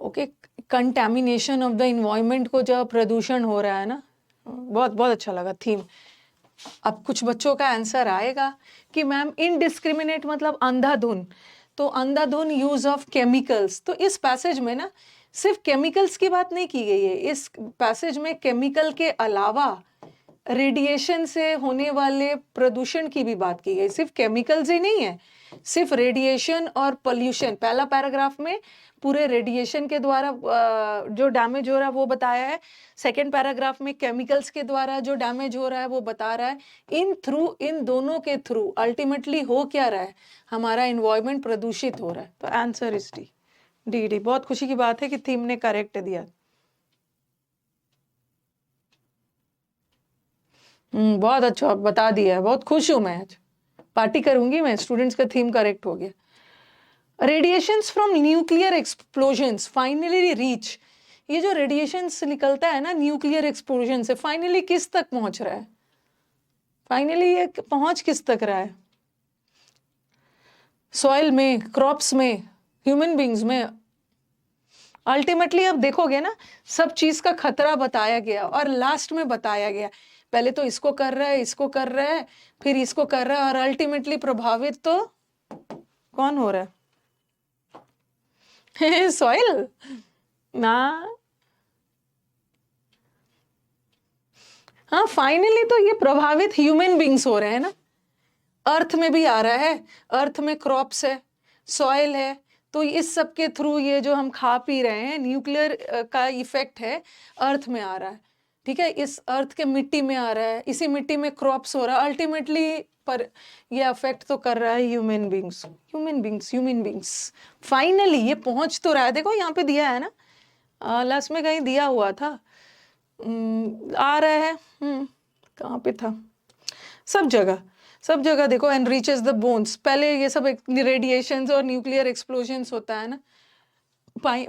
Okay, contamination of the environment को, जब प्रदूषण हो रहा है ना, बहुत बहुत अच्छा लगा थीम। अब कुछ बच्चों का आंसर आएगा कि मैम इनडिस्क्रिमिनेट मतलब अंधाधुन, तो अंधाधुन यूज ऑफ केमिकल्स। तो इस पैसेज में ना सिर्फ केमिकल्स की बात नहीं की गई है, इस पैसेज में केमिकल के अलावा रेडिएशन से होने वाले प्रदूषण की भी बात की गई। सिर्फ केमिकल्स ही नहीं है, सिर्फ रेडिएशन और पोल्यूशन। पहला पैराग्राफ में पूरे रेडिएशन के द्वारा जो डैमेज हो रहा है वो बताया है। सेकेंड पैराग्राफ में केमिकल्स के द्वारा जो डैमेज हो रहा है वो बता रहा है। इन दोनों के थ्रू अल्टीमेटली हो क्या रहा है, हमारा एनवायरनमेंट प्रदूषित हो रहा है। तो answer is D. D D. बहुत खुशी की बात है कि थीम ने करेक्ट दिया। बहुत अच्छा बता दिया है, बहुत खुश हूं मैं आज। पार्टी करूंगी मैं, स्टूडेंट्स का थीम करेक्ट हो गया। Radiations from nuclear explosions finally reach. ये जो रेडिएशंस निकलता है ना न्यूक्लियर एक्सप्लोजन से, फाइनली किस तक पहुंच रहा है? फाइनली ये पहुंच किस तक रहा है? सॉइल में, क्रॉप्स में, ह्यूमन बींग्स में। अल्टीमेटली अब देखोगे ना, सब चीज का खतरा बताया गया और लास्ट में बताया गया पहले तो इसको कर रहा है, इसको कर रहा है, फिर इसको कर रहा है, और अल्टीमेटली प्रभावित तो कौन हो रहा है? सॉइल ना। हाँ, फाइनली तो ये प्रभावित ह्यूमन बींग्स हो रहे हैं ना। अर्थ में भी आ रहा है, अर्थ में क्रॉप्स है, सॉइल है, तो इस सब के थ्रू ये जो हम खा पी रहे हैं, न्यूक्लियर का इफेक्ट है, अर्थ में आ रहा है। ठीक है, इस अर्थ के मिट्टी में आ रहा है, इसी मिट्टी में क्रॉप्स हो रहा है, अल्टीमेटली पर ये अफेक्ट तो कर रहा है human beings. Human beings finally ये पहुंच तो रहा है। देखो यहाँ पे दिया है ना, लास्ट में कहीं दिया हुआ था, आ रहा है। कहाँ पे था? सब जगह देखो, एंड रीचेस द बोन्स। पहले ये सब रेडिएशंस और न्यूक्लियर एक्सप्लोजन्स होता है ना,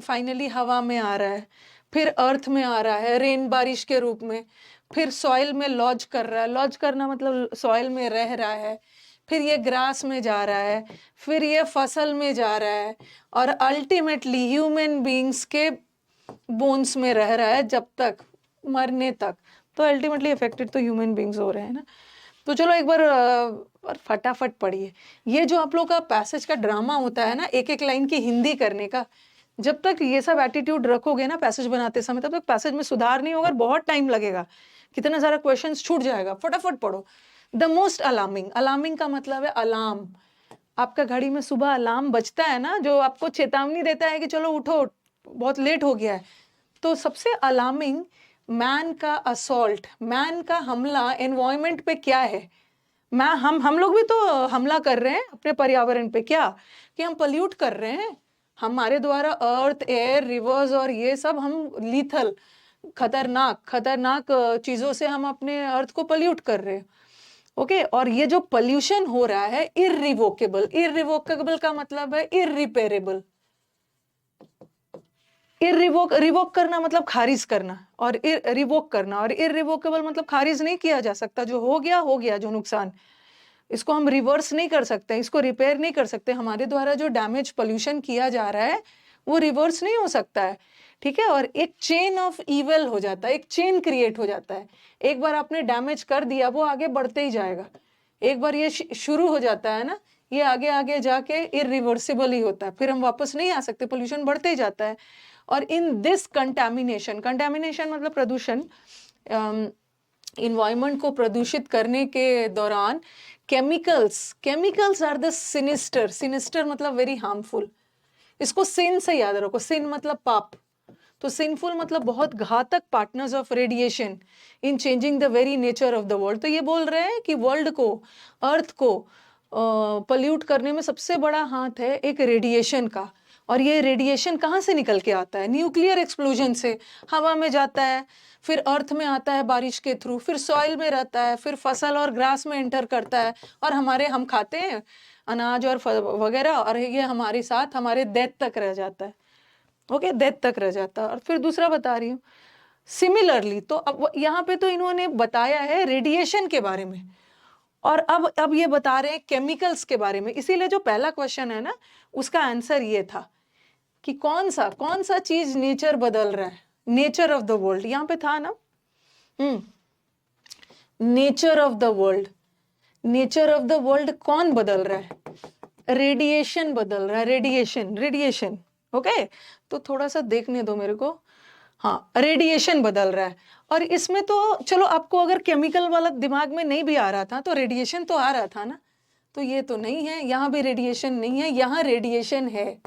फाइनली हवा में आ रहा है, फिर अर्थ में आ रहा है रेन बारिश के रूप में, फिर सॉइल में लॉज कर रहा है। लॉज करना मतलब सॉइल में रह रहा है, फिर ये ग्रास में जा रहा है, फिर ये फसल में जा रहा है, और अल्टीमेटली ह्यूमन बींग्स के बोन्स में रह रहा है जब तक मरने तक। तो अल्टीमेटली अफेक्टेड तो ह्यूमन बींग्स हो रहे हैं ना। तो चलो एक बार फटाफट पढ़िए। ये जो आप लोग का पैसेज का ड्रामा होता है ना, एक एक लाइन की हिंदी करने का, जब तक ये सब एटीट्यूड रखोगे ना पैसेज बनाते समय, तब तक पैसेज में सुधार नहीं होगा, बहुत टाइम लगेगा, कितना सारा क्वेश्चन छूट जाएगा। फटाफट पढ़ो। द मोस्ट अलार्मिंग, अलार्मिंग का मतलब है अलार्म। आपका घड़ी में सुबह अलार्म बजता है ना, जो आपको चेतावनी देता है कि चलो उठो, बहुत लेट हो गया है। तो सबसे अलार्मिंग मैन का असॉल्ट, मैन का हमला एनवायरमेंट पे क्या है। हम लोग भी तो हमला कर रहे हैं अपने पर्यावरण पे। क्या कि हम पोल्यूट कर रहे हैं, हमारे द्वारा अर्थ, एयर, रिवर्स और ये सब हम लीथल, खतरनाक चीजों से हम अपने अर्थ को पोल्यूट कर रहे हैं। ओके, और ये जो पोल्यूशन हो रहा है इररिवोकेबल, इररिवोकेबल का मतलब है इररिपेरेबल। रिवोक करना मतलब खारिज करना, और रिवोक करना, और इररिवोकेबल मतलब खारिज नहीं किया जा सकता। जो हो गया, जो नुकसान, इसको हम रिवर्स नहीं कर सकते, इसको रिपेयर नहीं कर सकते। हमारे द्वारा जो डैमेज पोल्यूशन किया जा रहा है वो रिवर्स नहीं हो सकता है। ठीक है, और एक चेन ऑफ इवल हो जाता है, एक चेन क्रिएट हो जाता है। एक बार आपने डैमेज कर दिया, वो आगे बढ़ते ही जाएगा। एक बार ये शुरू हो जाता है ना, ये आगे आगे जाके इरिवर्सिबल ही होता है, फिर हम वापस नहीं आ सकते, पोल्यूशन बढ़ते ही जाता है। और इन दिस कंटेमिनेशन मतलब प्रदूषण, इन्वायरमेंट को प्रदूषित करने के दौरान केमिकल्स आर द सिनिस्टर मतलब वेरी हार्मफुल। इसको सिन से याद रखो, सिन मतलब पाप। तो सिंफुल मतलब बहुत घातक partners of radiation in changing the very nature of the world. तो ये बोल रहे हैं कि वर्ल्ड को, अर्थ को पल्यूट करने में सबसे बड़ा हाथ है एक रेडिएशन का। और ये रेडिएशन कहाँ से निकल के आता है? न्यूक्लियर एक्सप्लोजन से हवा में जाता है, फिर अर्थ में आता है बारिश के थ्रू, फिर सॉइल में रहता है, फिर फसल और ग्रास में एंटर करता है, और हम खाते हैं अनाज और वगैरह, और ये हमारे साथ हमारे डेथ तक रह जाता है। ओके, डेथ तक रह जाता है। और फिर दूसरा बता रही हूँ, सिमिलरली, तो अब यहाँ पे तो इन्होंने बताया है रेडिएशन के बारे में, और अब ये बता रहे हैं केमिकल्स के बारे में। इसीलिए जो पहला क्वेश्चन है ना, उसका आंसर ये था कि कौन सा चीज नेचर बदल रहा है, नेचर ऑफ द वर्ल्ड, यहाँ पे था ना। Nature of the world, nature of the world कौन बदल रहा है? रेडिएशन बदल रहा है, रेडिएशन। ओके, तो थोड़ा सा देखने दो मेरे को। हाँ, रेडिएशन बदल रहा है। और इसमें तो चलो, आपको अगर केमिकल वाला दिमाग में नहीं भी आ रहा था तो रेडिएशन तो आ रहा था ना। तो ये तो नहीं है, यहाँ भी रेडिएशन नहीं है, यहाँ रेडिएशन है,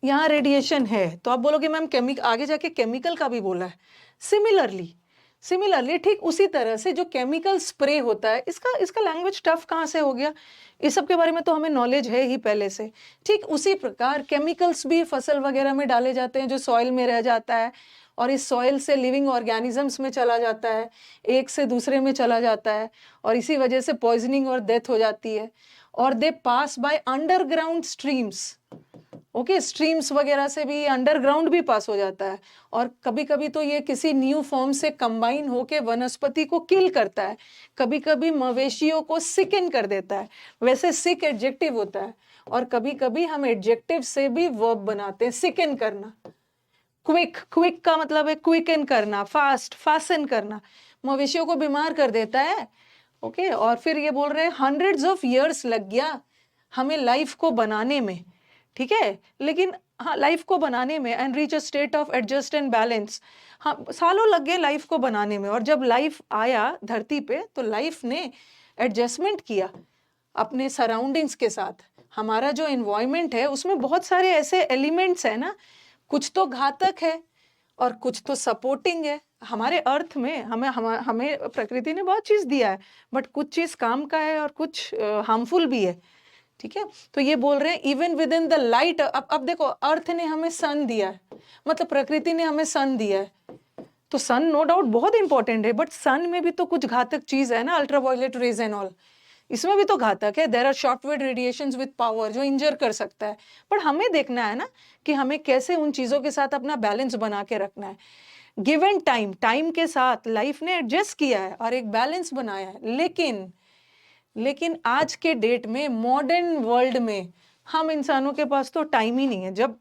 यहाँ रेडिएशन है। तो आप बोलोगे मैम आगे जाके केमिकल का भी बोला है। सिमिलरली ठीक उसी तरह से जो केमिकल स्प्रे होता है, इसका लैंग्वेज टफ कहाँ से हो गया, इस सब के बारे में तो हमें नॉलेज है ही पहले से। ठीक उसी प्रकार केमिकल्स भी फसल वगैरह में डाले जाते हैं जो सॉइल में रह जाता है, और इस सॉइल से लिविंग ऑर्गेनिजम्स में चला जाता है, एक से दूसरे में चला जाता है, और इसी वजह से पॉइजनिंग और डेथ हो जाती है। और they pass by underground streams. Okay, streams वगैरह से भी अंडरग्राउंड भी पास हो जाता है, और कभी कभी तो ये किसी न्यू फॉर्म से कंबाइन होके वनस्पति को किल करता है, कभी कभी मवेशियों को सिकन कर देता है। वैसे सिक एडजेक्टिव होता है, और कभी कभी हम एडजेक्टिव से भी वर्ब बनाते हैं, सिकन करना। क्विक का मतलब है क्विकन करना, फास्टन करना, मवेशियों को बीमार कर देता है। ओके, और फिर ये बोल रहे हैं हंड्रेड्स ऑफ इयर्स लग गया हमें लाइफ को बनाने में, ठीक है, लेकिन हाँ, लाइफ को बनाने में, and reach a state of adjust and balance. हाँ, सालों लग गए लाइफ को बनाने में, और जब लाइफ आया धरती पे तो लाइफ ने एडजस्टमेंट किया अपने सराउंडिंग्स के साथ। हमारा जो एनवायरनमेंट है उसमें बहुत सारे ऐसे एलिमेंट्स है ना, कुछ तो घातक है और कुछ तो सपोर्टिंग है। हमारे अर्थ में हमें प्रकृति ने बहुत चीज दिया है, बट कुछ चीज काम का है और कुछ हार्मफुल भी है, ठीक है। तो ये बोल रहे हैं even with in the light. अब देखो, अर्थ ने हमें सन दिया है, मतलब प्रकृति ने हमें सन दिया है, तो सन नो डाउट बहुत इंपॉर्टेंट है, बट सन में भी तो कुछ घातक चीज है ना, अल्ट्रावायलेट रेज एंड ऑल, इसमें भी तो घातक है। There are shortwave radiations with power जो इंजर कर सकता है। पर हमें देखना है ना कि हमें कैसे उन चीजों के साथ अपना बैलेंस बना के रखना है। गिवन टाइम के साथ लाइफ ने एडजस्ट किया है और एक बैलेंस बनाया है, लेकिन आज के डेट में, मॉडर्न वर्ल्ड में, हम इंसानों के पास तो टाइम ही नहीं है। जब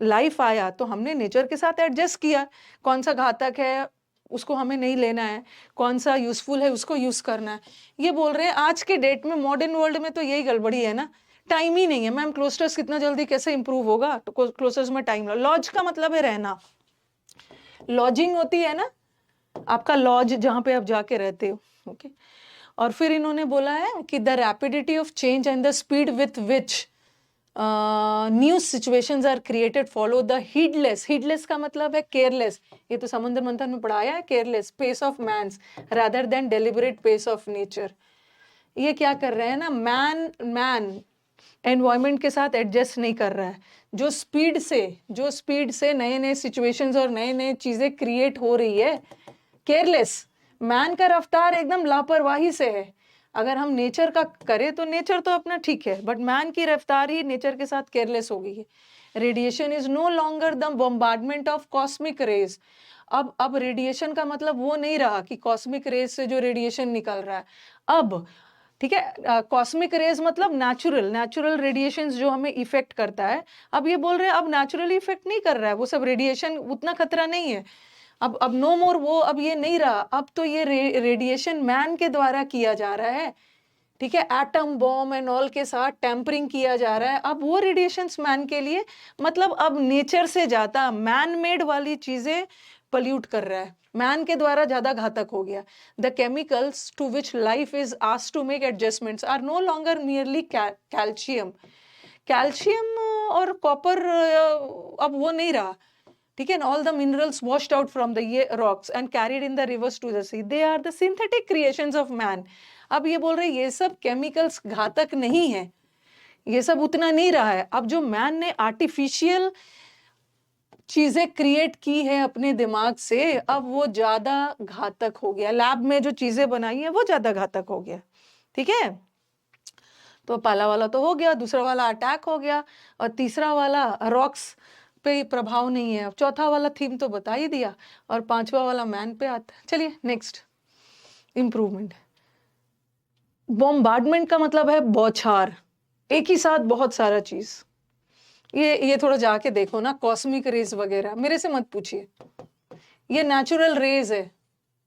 लाइफ आया तो हमने नेचर के साथ एडजस्ट किया, कौन सा घातक है उसको हमें नहीं लेना है, कौन सा यूजफुल है उसको यूज करना है। ये बोल रहे हैं आज के डेट में, मॉडर्न वर्ल्ड में तो यही गड़बड़ी है ना, टाइम ही नहीं है। मैम क्लोस्टर्स कितना जल्दी कैसे इंप्रूव होगा, तो क्लोस्टर्स में टाइम। लॉज का मतलब है रहना, लॉजिंग होती है ना, आपका लॉज जहाँ पे आप जाके रहते हो। ओके, और फिर इन्होंने बोला है कि the rapidity of change and the speed with which new situations are created follow the heedless का मतलब है केयरलेस, ये तो समुद्र मंथन में पढ़ाया है, careless pace of man's rather than deliberate pace of nature. ये क्या कर रहे हैं ना, मैन एनवायरमेंट के साथ एडजस्ट नहीं कर रहा है। जो स्पीड से नए नए सिचुएशंस और नए नए चीजें क्रिएट हो रही है, केयरलेस। मैन का रफ्तार एकदम लापरवाही से है। अगर हम नेचर का करें तो नेचर तो अपना ठीक है, बट मैन की रफ्तार ही नेचर के साथ केयरलेस हो गई है। Radiation is no longer the bombardment of cosmic rays. अब रेडिएशन का मतलब वो नहीं रहा कि कॉस्मिक रेज से जो रेडिएशन निकल रहा है अब, ठीक है। कॉस्मिक रेज मतलब नेचुरल रेडिएशंस जो हमें इफेक्ट करता है। अब ये बोल रहे हैं अब नेचुरली इफेक्ट नहीं कर रहा है वो सब रेडिएशन, उतना खतरा नहीं है। अब नो मोर वो, अब ये नहीं रहा। अब तो ये रेडिएशन मैन के द्वारा किया जा रहा है, ठीक है। एटम बॉम्ब एंड ऑल के साथ टेम्परिंग किया जा रहा है। अब वो रेडिएशंस मैन के लिए, मतलब अब नेचर से ज्यादा मैन मेड वाली चीजें पल्यूट कर रहा है, मैन के द्वारा ज्यादा घातक हो गया। The chemicals to which life is asked to make adjustments are no longer merely calcium और कॉपर, अब वो नहीं रहा। ठीक है, all the minerals washed out from the ये rocks and carried in the rivers to the sea, they are the synthetic creations of man. अब ये बोल रहे ये सब केमिकल्स घातक नहीं है, ये सब उतना नहीं रहा है। अब जो मैन ने आर्टिफिशियल चीजें क्रिएट की है अपने दिमाग से, अब वो ज्यादा घातक हो गया। लैब में जो चीजें बनाई है वो ज्यादा घातक हो गया। ठीक है, तो पहला वाला तो हो गया, दूसरा वाला अटैक हो गया, और तीसरा वाला रॉक्स पे प्रभाव नहीं है। अब चौथा वाला थीम तो बता ही दिया, और पांचवा वाला मैन पे आता है। चलिए नेक्स्ट, इंप्रूवमेंट। बॉम्बार्डमेंट का मतलब है बौछार, एक ही साथ बहुत सारा चीज। ये थोड़ा जाके देखो ना, कॉस्मिक रेज वगैरह मेरे से मत पूछिए, ये नेचुरल रेज है,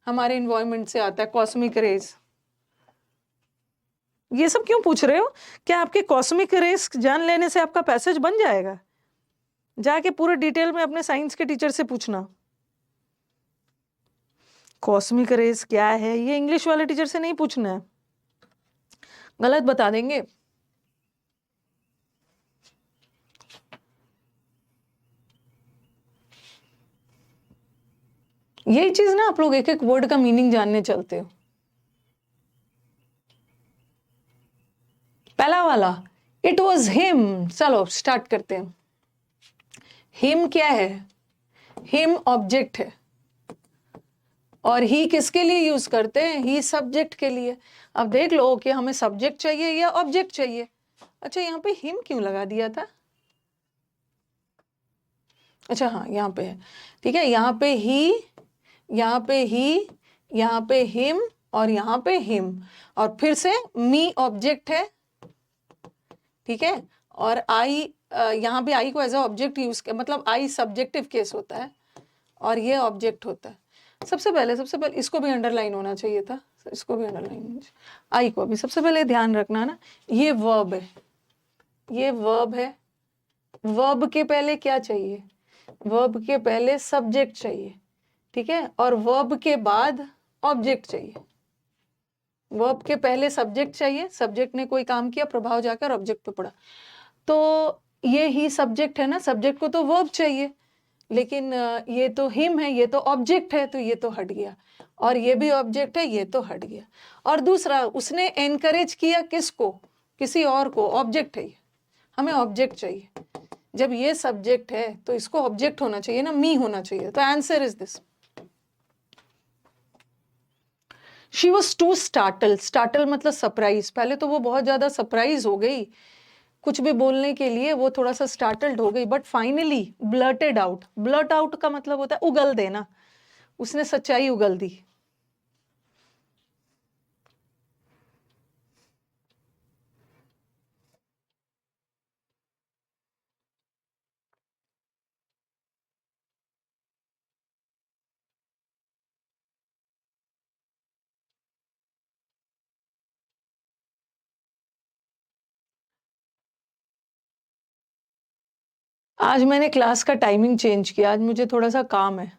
हमारे इन्वायरमेंट से आता है कॉस्मिक रेज। ये सब क्यों पूछ रहे हो? क्या आपके कॉस्मिक रेज जान लेने से आपका पैसेज बन जाएगा? जाके पूरे डिटेल में अपने साइंस के टीचर से पूछना कॉस्मिक रेज क्या है। ये इंग्लिश वाले टीचर से नहीं पूछना है, गलत बता देंगे। यही चीज ना, आप लोग एक एक वर्ड का मीनिंग जानने चलते हो। पहला वाला इट वॉज हिम, चलो स्टार्ट करते हैं। हिम क्या है? हिम ऑब्जेक्ट है, और ही किसके लिए यूज करते हैं? ही सब्जेक्ट के लिए। अब देख लो कि हमें सब्जेक्ट चाहिए या ऑब्जेक्ट चाहिए। अच्छा, यहाँ पे हिम क्यों लगा दिया था? अच्छा हाँ, यहाँ पे है, ठीक है। यहाँ पे ही, यहाँ पे ही, यहाँ पे हिम, और यहाँ पे हिम, और फिर से मी ऑब्जेक्ट है, ठीक है। और आई, यहाँ पे आई को एज अ ऑब्जेक्ट यूज कर, मतलब आई सब्जेक्टिव केस होता है और ये ऑब्जेक्ट होता है। सबसे पहले इसको भी अंडरलाइन होना चाहिए था, इसको भी अंडरलाइन होना चाहिए। आई को भी सबसे पहले ध्यान रखना ना, ये वर्ब है, ये वर्ब है। वर्ब के पहले क्या चाहिए? वर्ब के पहले सब्जेक्ट चाहिए, ठीक है, और वर्ब के बाद ऑब्जेक्ट चाहिए। वर्ब के पहले सब्जेक्ट चाहिए, सब्जेक्ट ने कोई काम किया, प्रभाव जाकर ऑब्जेक्ट पे पड़ा, तो ये ही सब्जेक्ट है ना, सब्जेक्ट को तो वर्ब चाहिए, लेकिन ये तो हिम है, ये तो ऑब्जेक्ट है, तो ये तो हट गया, और ये भी ऑब्जेक्ट है, ये तो हट गया। और दूसरा, उसने एनकरेज किया किसको? किसी और को, ऑब्जेक्ट है ये, हमें ऑब्जेक्ट चाहिए। जब ये सब्जेक्ट है तो इसको ऑब्जेक्ट होना चाहिए ना, मी होना चाहिए, तो answer is this. She was too startle, startle मतलब सरप्राइज। पहले तो वो बहुत ज्यादा सरप्राइज हो गई कुछ भी बोलने के लिए, वो थोड़ा सा स्टार्टल्ड हो गई, but finally blurted out. Blurt out का मतलब होता है उगल देना, उसने सच्चाई उगल दी। आज मैंने क्लास का टाइमिंग चेंज किया, आज मुझे थोड़ा सा काम है।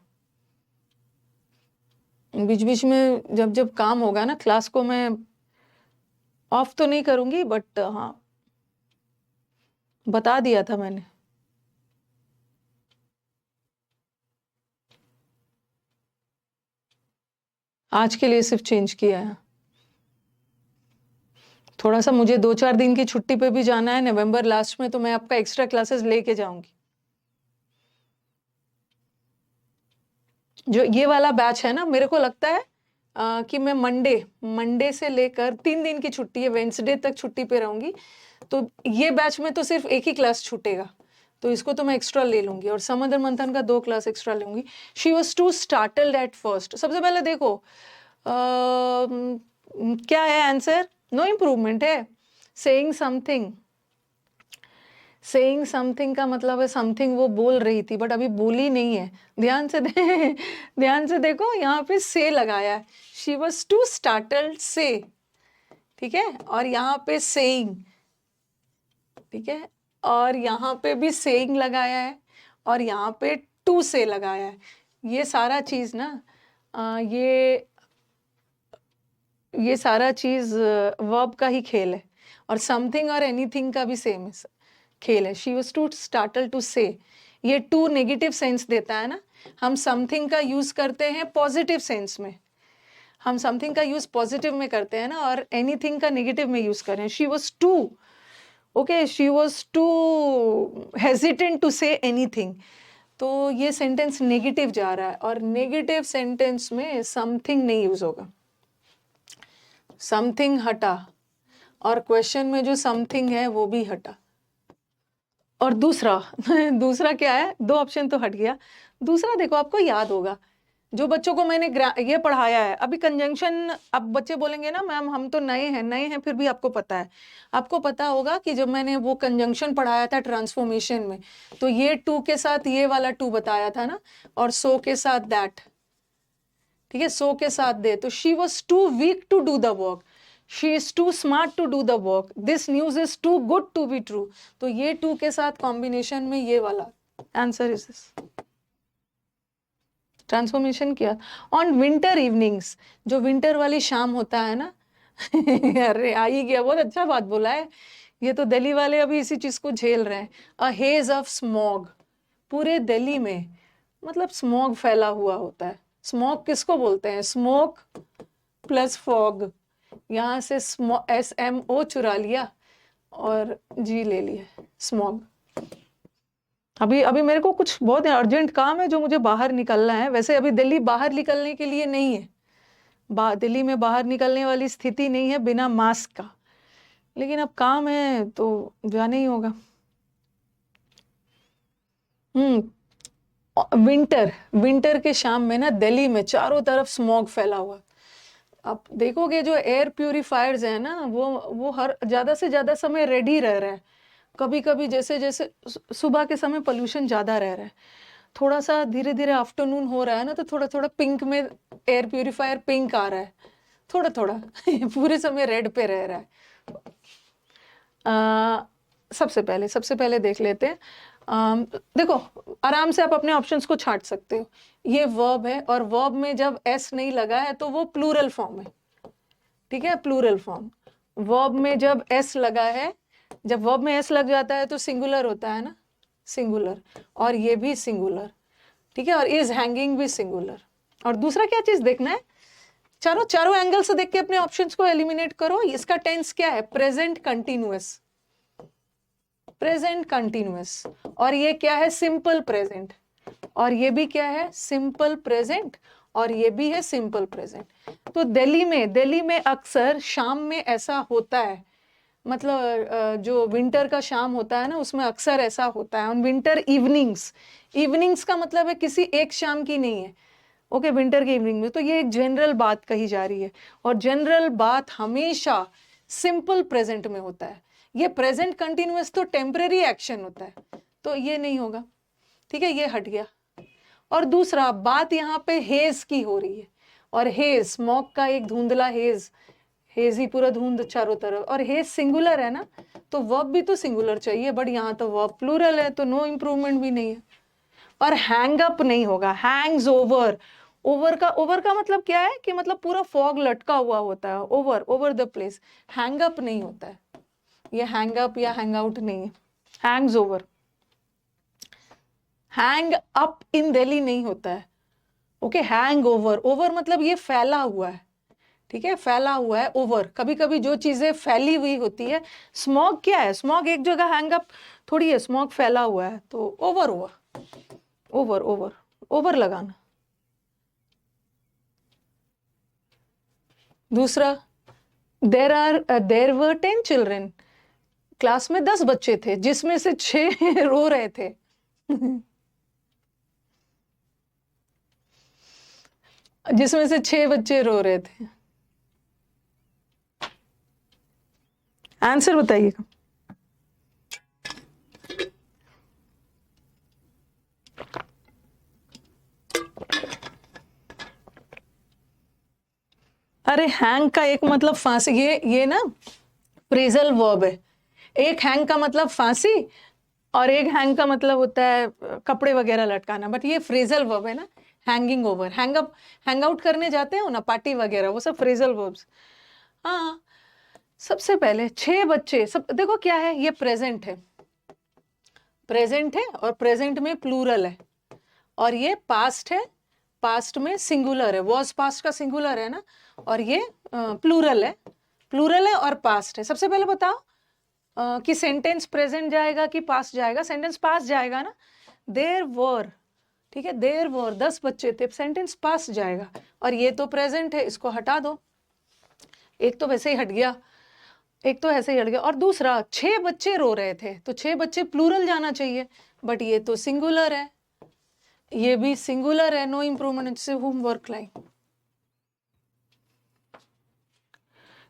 बीच बीच में जब जब काम होगा ना, क्लास को मैं ऑफ तो नहीं करूंगी, बट हाँ बता दिया था मैंने। आज के लिए सिर्फ चेंज किया है। थोड़ा सा मुझे 2-4 दिन की छुट्टी पे भी जाना है नवंबर लास्ट में, तो मैं आपका एक्स्ट्रा क्लासेस लेके जाऊंगी। जो ये वाला बैच है ना, मेरे को लगता है कि मैं मंडे से लेकर 3 दिन की छुट्टी है, वेंसडे तक छुट्टी पे रहूंगी, तो ये बैच में तो सिर्फ एक ही क्लास छूटेगा, तो इसको तो मैं एक्स्ट्रा ले लूंगी, और समंदर मंथन का 2 क्लास एक्स्ट्रा लूंगी। She was too startled at first. सबसे पहले देखो क्या है आंसर? नो इम्प्रूवमेंट है। सेइंग समथिंग का मतलब है समथिंग वो बोल रही थी, बट अभी बोली नहीं है। ध्यान से ध्यान से देखो, यहाँ पे से लगाया है, शी वॉज टू स्टार्टल्ड से, ठीक है, और यहाँ पे सेइंग, ठीक है, और यहाँ पे भी सेइंग लगाया है, और यहाँ पे टू से लगाया है। ये सारा चीज ना, ये सारा चीज वर्ब का ही खेल है, और समथिंग और एनीथिंग का भी सेम खेल है। She was too startle to say, ये टू नेगेटिव सेंस देता है ना, हम समथिंग का यूज करते हैं पॉजिटिव सेंस में, हम समथिंग का यूज पॉजिटिव में करते हैं ना, और एनीथिंग का नेगेटिव में यूज करें। She was too, okay, she was too hesitant to say anything, तो ये सेंटेंस नेगेटिव जा रहा है, और नेगेटिव सेंटेंस में समथिंग नहीं यूज होगा, समथिंग हटा, और क्वेश्चन में जो समथिंग है वो भी हटा। और दूसरा दूसरा क्या है, दो ऑप्शन तो हट गया। दूसरा देखो, आपको याद होगा जो बच्चों को मैंने ये पढ़ाया है अभी, कंजंक्शन, अब बच्चे बोलेंगे ना मैम हम तो नए हैं, फिर भी आपको पता है, आपको पता होगा कि जब मैंने वो कंजंक्शन पढ़ाया था ट्रांसफॉर्मेशन में, तो ये टू के साथ ये वाला टू बताया था ना, और सो के साथ दैट, ठीक है, सो के साथ दे, तो she was too weak to do the work, she is too smart to do the work, this news is too good to be true, तो ये टू के साथ कॉम्बिनेशन में ये वाला आंसर इज दिस। ट्रांसफॉर्मेशन किया। ऑन विंटर इवनिंग्स, जो winter वाली शाम होता है ना अरे आ ही गया, बहुत अच्छा बात बोला है, ये तो दिल्ली वाले अभी इसी चीज को झेल रहे हैं। अ हेज ऑफ स्मॉग, पूरे दिल्ली में मतलब स्मॉग फैला हुआ होता है। स्मॉग किसको बोलते हैं, स्मोक प्लस फॉग, यहाँ से SMO चुरा लिया और जी ले लिया, स्मॉग। अभी अभी मेरे को कुछ बहुत अर्जेंट काम है जो मुझे बाहर निकलना है, वैसे अभी दिल्ली बाहर निकलने के लिए नहीं है, दिल्ली में बाहर निकलने वाली स्थिति नहीं है बिना मास्क का, लेकिन अब काम है तो जाना ही होगा। विंटर के शाम में ना दिल्ली में चारों तरफ स्मॉग फैला हुआ। आप देखोगे जो एयर प्यूरिफायर्स है ना, वो हर ज्यादा से ज्यादा समय रेडी रह रहा है। कभी कभी जैसे जैसे सुबह के समय पोल्यूशन ज्यादा रह रहा है, थोड़ा सा धीरे धीरे आफ्टरनून हो रहा है ना, तो थोड़ा थोड़ा पिंक में एयर प्यूरिफायर पिंक आ रहा है, थोड़ा थोड़ा पूरे समय रेड पे रह रहा है। सबसे पहले देख लेते हैं। देखो आराम से आप अपने ऑप्शंस को छांट सकते हो। ये वर्ब है, और वर्ब में जब एस नहीं लगा है तो वो प्लूरल फॉर्म है, ठीक है, प्लूरल फॉर्म। वर्ब में जब एस लगा है, जब वर्ब में एस लग जाता है तो सिंगुलर होता है ना, सिंगुलर, और ये भी सिंगुलर, ठीक है, और इज हैंगिंग भी सिंगुलर। और दूसरा क्या चीज देखना है, चारों एंगल से देख के अपने ऑप्शंस को एलिमिनेट करो। इसका टेंस क्या है, प्रेजेंट कंटिन्यूअस, प्रेजेंट कंटिन्यूअस, और ये क्या है, सिंपल प्रेजेंट, और ये भी क्या है, सिंपल प्रेजेंट, और ये भी है सिंपल प्रेजेंट। तो दिल्ली में अक्सर शाम में ऐसा होता है, मतलब जो विंटर का शाम होता है ना, उसमें अक्सर ऐसा होता है। ऑन विंटर इवनिंग्स, इवनिंग्स का मतलब है किसी एक शाम की नहीं है, ओके, विंटर के इवनिंग में। तो ये एक जनरल बात कही जा रही है, और जनरल बात हमेशा सिंपल प्रेजेंट में होता है। ये प्रेजेंट कंटिन्यूअस तो टेम्परेरी एक्शन होता है, तो ये नहीं होगा, ठीक है, ये हट गया। और दूसरा बात यहाँ पे हेज की हो रही है, और हेज स्मॉग का एक धुंधला हेज, हेज ही पूरा धुंध चारों तरफ, और हेज सिंगुलर है ना, तो वर्ब भी तो सिंगुलर चाहिए, बट यहाँ तो वर्ब प्लूरल है, तो नो इम्प्रूवमेंट भी नहीं है। और हैंग अप नहीं होगा, हैंग्स ओवर, ओवर का मतलब क्या है कि मतलब पूरा फॉग लटका हुआ होता है, over the place. Hang up नहीं होता है, ये हैंग अप या हैंग आउट नहीं है, Hanks over. Hang up in Delhi नहीं होता है, ओके, हैंग ओवर, ओवर मतलब ये फैला हुआ है, ठीक है, फैला हुआ है, ओवर। कभी कभी जो चीजें फैली हुई होती है, स्मॉग क्या है, स्मॉग एक जगह, हैंग अप थोड़ी है, स्मॉग फैला हुआ है, तो ओवर हुआ, ओवर लगाना। दूसरा, देर वर 10 चिल्ड्रन, क्लास में 10 बच्चे थे जिसमें से 6 रो रहे थे जिसमें से 6 बच्चे रो रहे थे। आंसर बताइएगा। अरे हैंग का एक मतलब फांसी, ये ना फ्रेजल वर्ब है। एक हैंग का मतलब फांसी, और एक हैंग का मतलब होता है कपड़े वगैरह लटकाना, बट ये फ्रेजल वर्ब है ना, hanging over, hang up, hang out करने जाते हो ना पार्टी वगैरह, वो सब फ्रेजल वर्ब्स। हाँ, सबसे पहले 6 बच्चे, सब देखो क्या है, ये प्रेजेंट है, प्रेजेंट है और प्रेजेंट में प्लूरल है, और ये पास्ट है, पास्ट में सिंगुलर है, वॉज पास्ट का सिंगुलर है ना, और ये प्लूरल है, प्लूरल है और पास्ट है। सबसे पहले बताओ कि सेंटेंस प्रेजेंट जाएगा कि पास्ट जाएगा? सेंटेंस पास्ट जाएगा ना, देयर वर, ठीक है, देयर वर 10 बच्चे थे, सेंटेंस पास्ट जाएगा। और ये तो प्रेजेंट है, इसको हटा दो, एक तो वैसे ही हट गया, एक तो ऐसे ही हट गया। और दूसरा 6 बच्चे रो रहे थे, तो 6 बच्चे प्लूरल जाना चाहिए, बट ये तो सिंगुलर है, ये भी सिंगुलर है, नो इंप्रूवमेंट से homework line.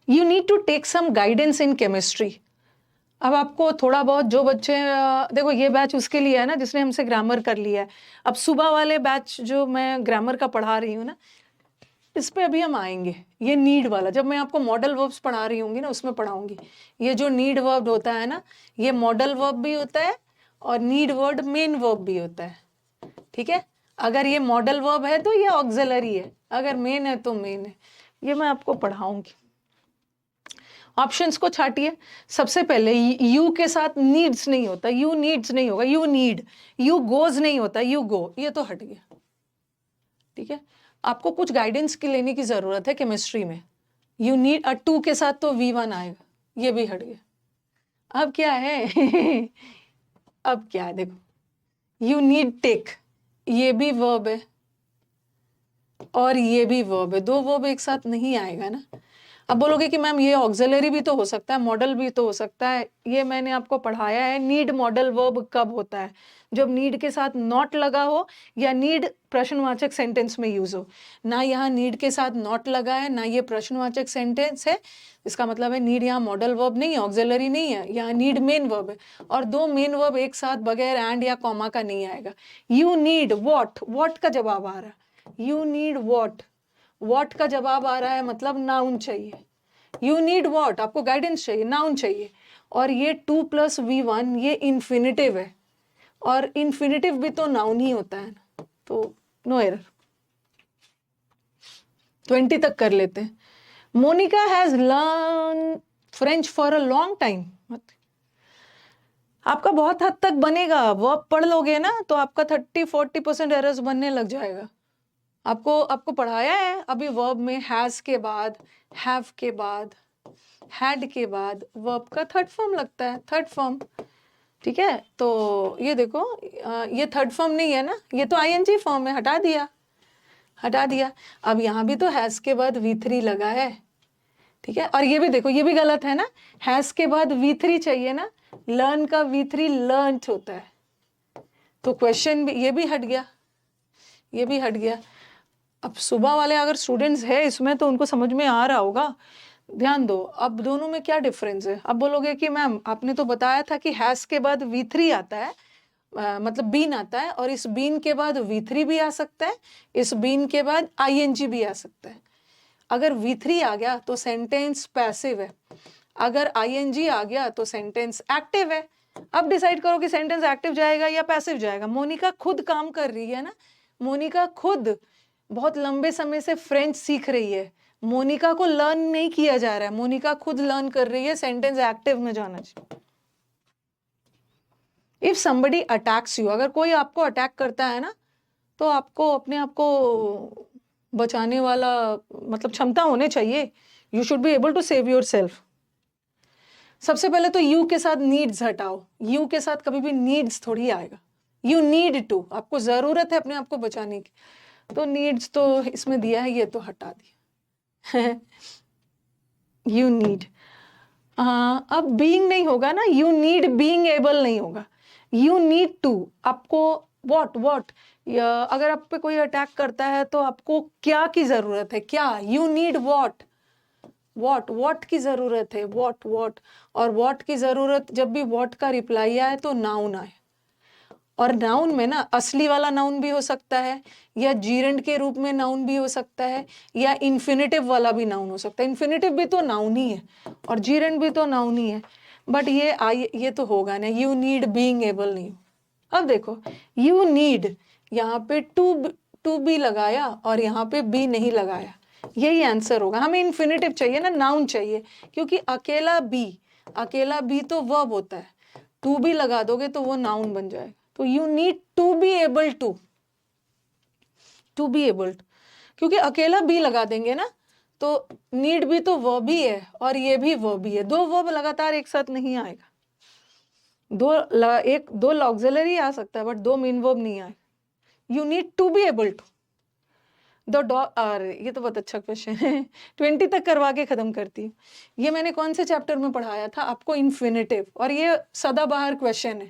You need to take some guidance in chemistry. अब आपको थोड़ा बहुत, जो बच्चे देखो ये बैच उसके लिए है ना जिसने हमसे ग्रामर कर लिया है। अब सुबह वाले बैच जो मैं ग्रामर का पढ़ा रही हूँ ना, इस पे अभी हम आएंगे। ये नीड वाला जब मैं आपको मॉडल वर्ब्स पढ़ा रही होंगी ना, उसमें पढ़ाऊंगी। ये जो नीड वर्ब होता है ना, ये मॉडल वर्ब भी होता है और नीड वर्ड मेन वर्ब भी होता है, ठीक है। अगर ये मॉडल वर्ब है तो ये ऑक्सिलरी है, अगर मेन है तो मेन है। ये मैं आपको पढ़ाऊंगी। ऑप्शंस को छाटिए। सबसे पहले यू के साथ नीड्स नहीं होता, यू नीड्स नहीं होगा, यू नीड। यू गोज नहीं होता, यू गो, ये तो हट गया, ठीक है। आपको कुछ गाइडेंस की लेने की जरूरत है केमिस्ट्री में। यू नीड, 2 के साथ तो V1 आएगा, ये भी हट गया। अब क्या है अब क्या है, देखो यू नीड टेक, ये भी वर्ब है और ये भी वर्ब है, 2 वर्ब एक साथ नहीं आएगा ना। अब बोलोगे कि मैम ये ऑक्सिलरी भी तो हो सकता है, मॉडल भी तो हो सकता है। ये मैंने आपको पढ़ाया है, नीड मॉडल वर्ब कब होता है? जब नीड के साथ नॉट लगा हो या नीड प्रश्नवाचक सेंटेंस में यूज हो। ना यहाँ नीड के साथ नॉट लगा है, ना ये प्रश्नवाचक सेंटेंस है, इसका मतलब है नीड यहाँ मॉडल वर्ब नहीं है, ऑक्सिलरी नहीं है, यहाँ नीड मेन वर्ब है। और 2 मेन वर्ब एक साथ बगैर एंड या कॉमा का नहीं आएगा। यू नीड वॉट, वॉट का जवाब आ रहा है, यू नीड वॉट, वॉट का जवाब आ रहा है, मतलब नाउन चाहिए। यू नीड वॉट, आपको गाइडेंस चाहिए, नाउन चाहिए। और ये 2 + V1 ये इन्फिनिटिव है, और इन्फिनिटिव भी तो नाउन ही होता है ना, तो नो एरर। 20 तक कर लेते हैं। Monica has learn French for a long time. आपका बहुत हद तक बनेगा, वर्ब पढ़ लोगे ना तो आपका 30-40% एरर्स बनने लग जाएगा। आपको पढ़ाया है अभी वर्ब में हैज के बाद, हैव के बाद, हैड के बाद वर्ब का थर्ड फॉर्म लगता है, थर्ड फॉर्म, ठीक है। तो ये देखो ये थर्ड फॉर्म नहीं है ना, ये तो आईएनजी फॉर्म है, हटा दिया, हटा दिया। अब यहाँ भी तो हैज के बाद V3 लगा है, ठीक है। और ये भी देखो, ये भी गलत है ना, हैज के बाद V3 चाहिए ना, लर्न का V3 लर्न्ड होता है, तो क्वेश्चन भी ये भी हट गया, ये भी हट गया। अब सुबह वाले अगर स्टूडेंट्स है इसमें तो उनको समझ में आ रहा होगा। ध्यान दो, अब दोनों में क्या डिफरेंस है। अब बोलोगे कि मैम आपने तो बताया था कि हैज के बाद V3 आता है, मतलब बीन आता है, और इस बीन के बाद V3 भी आ सकता है, इस बीन के बाद ING भी आ सकता है। अगर V3 आ गया तो सेंटेंस पैसिव है, अगर ING आ गया तो सेंटेंस एक्टिव है। अब डिसाइड करो कि सेंटेंस एक्टिव जाएगा या पैसिव जाएगा। मोनिका खुद काम कर रही है ना, मोनिका खुद बहुत लंबे समय से फ्रेंच सीख रही है, मोनिका को लर्न नहीं किया जा रहा है, मोनिका खुद लर्न कर रही है, सेंटेंस एक्टिव में जाना चाहिए। इफ somebody अटैक्स यू, अगर कोई आपको अटैक करता है ना, तो आपको अपने आप को बचाने वाला मतलब क्षमता होने चाहिए। You should be able to save yourself. सबसे पहले तो यू के साथ नीड्स हटाओ, यू के साथ कभी भी नीड्स थोड़ी आएगा। यू नीड टू, आपको जरूरत है अपने आप को बचाने की, तो नीड्स तो इसमें दिया है, ये तो हटा दिया यू नीड। अब बीइंग नहीं होगा ना, यू नीड बीइंग एबल नहीं होगा, यू नीड टू। आपको व्हाट अगर आप पे कोई अटैक करता है तो आपको क्या की जरूरत है, क्या, यू नीड व्हाट की जरूरत है, व्हाट। और व्हाट की जरूरत, जब भी व्हाट का रिप्लाई आए तो नाउन आए। और नाउन में ना असली वाला नाउन भी हो सकता है, या जीरेंड के रूप में नाउन भी हो सकता है, या इन्फिनिटिव वाला भी नाउन हो सकता है। इन्फिनिटिव भी तो नाउन ही है और जीरेंड भी तो नाउन ही है, बट ये तो होगा ना, यू नीड बीइंग एबल नहीं। अब देखो यू नीड, यहाँ पे टू बी लगाया और यहाँ पे बी नहीं लगाया, यही आंसर होगा। हमें इन्फिनिटिव चाहिए ना, नाउन चाहिए, क्योंकि अकेला बी तो वर्ब होता है, टू बी लगा दोगे तो वो नाउन बन जाएगा। तो you need to be able to be able, क्योंकि अकेला बी लगा देंगे ना तो नीड भी तो वर्ब ही है और ये भी वर्ब ही है, दो वर्ब लगातार एक साथ नहीं आएगा। दो ऑक्सिलरी आ सकता है बट दो मेन वर्ब नहीं आएगा। You need to be able to. The dog, ये तो बहुत अच्छा क्वेश्चन है 20 तक करवा के खत्म करती हूँ। ये मैंने कौन से चैप्टर में पढ़ाया था आपको, इन्फिनेटिव, और ये सदाबहार क्वेश्चन है,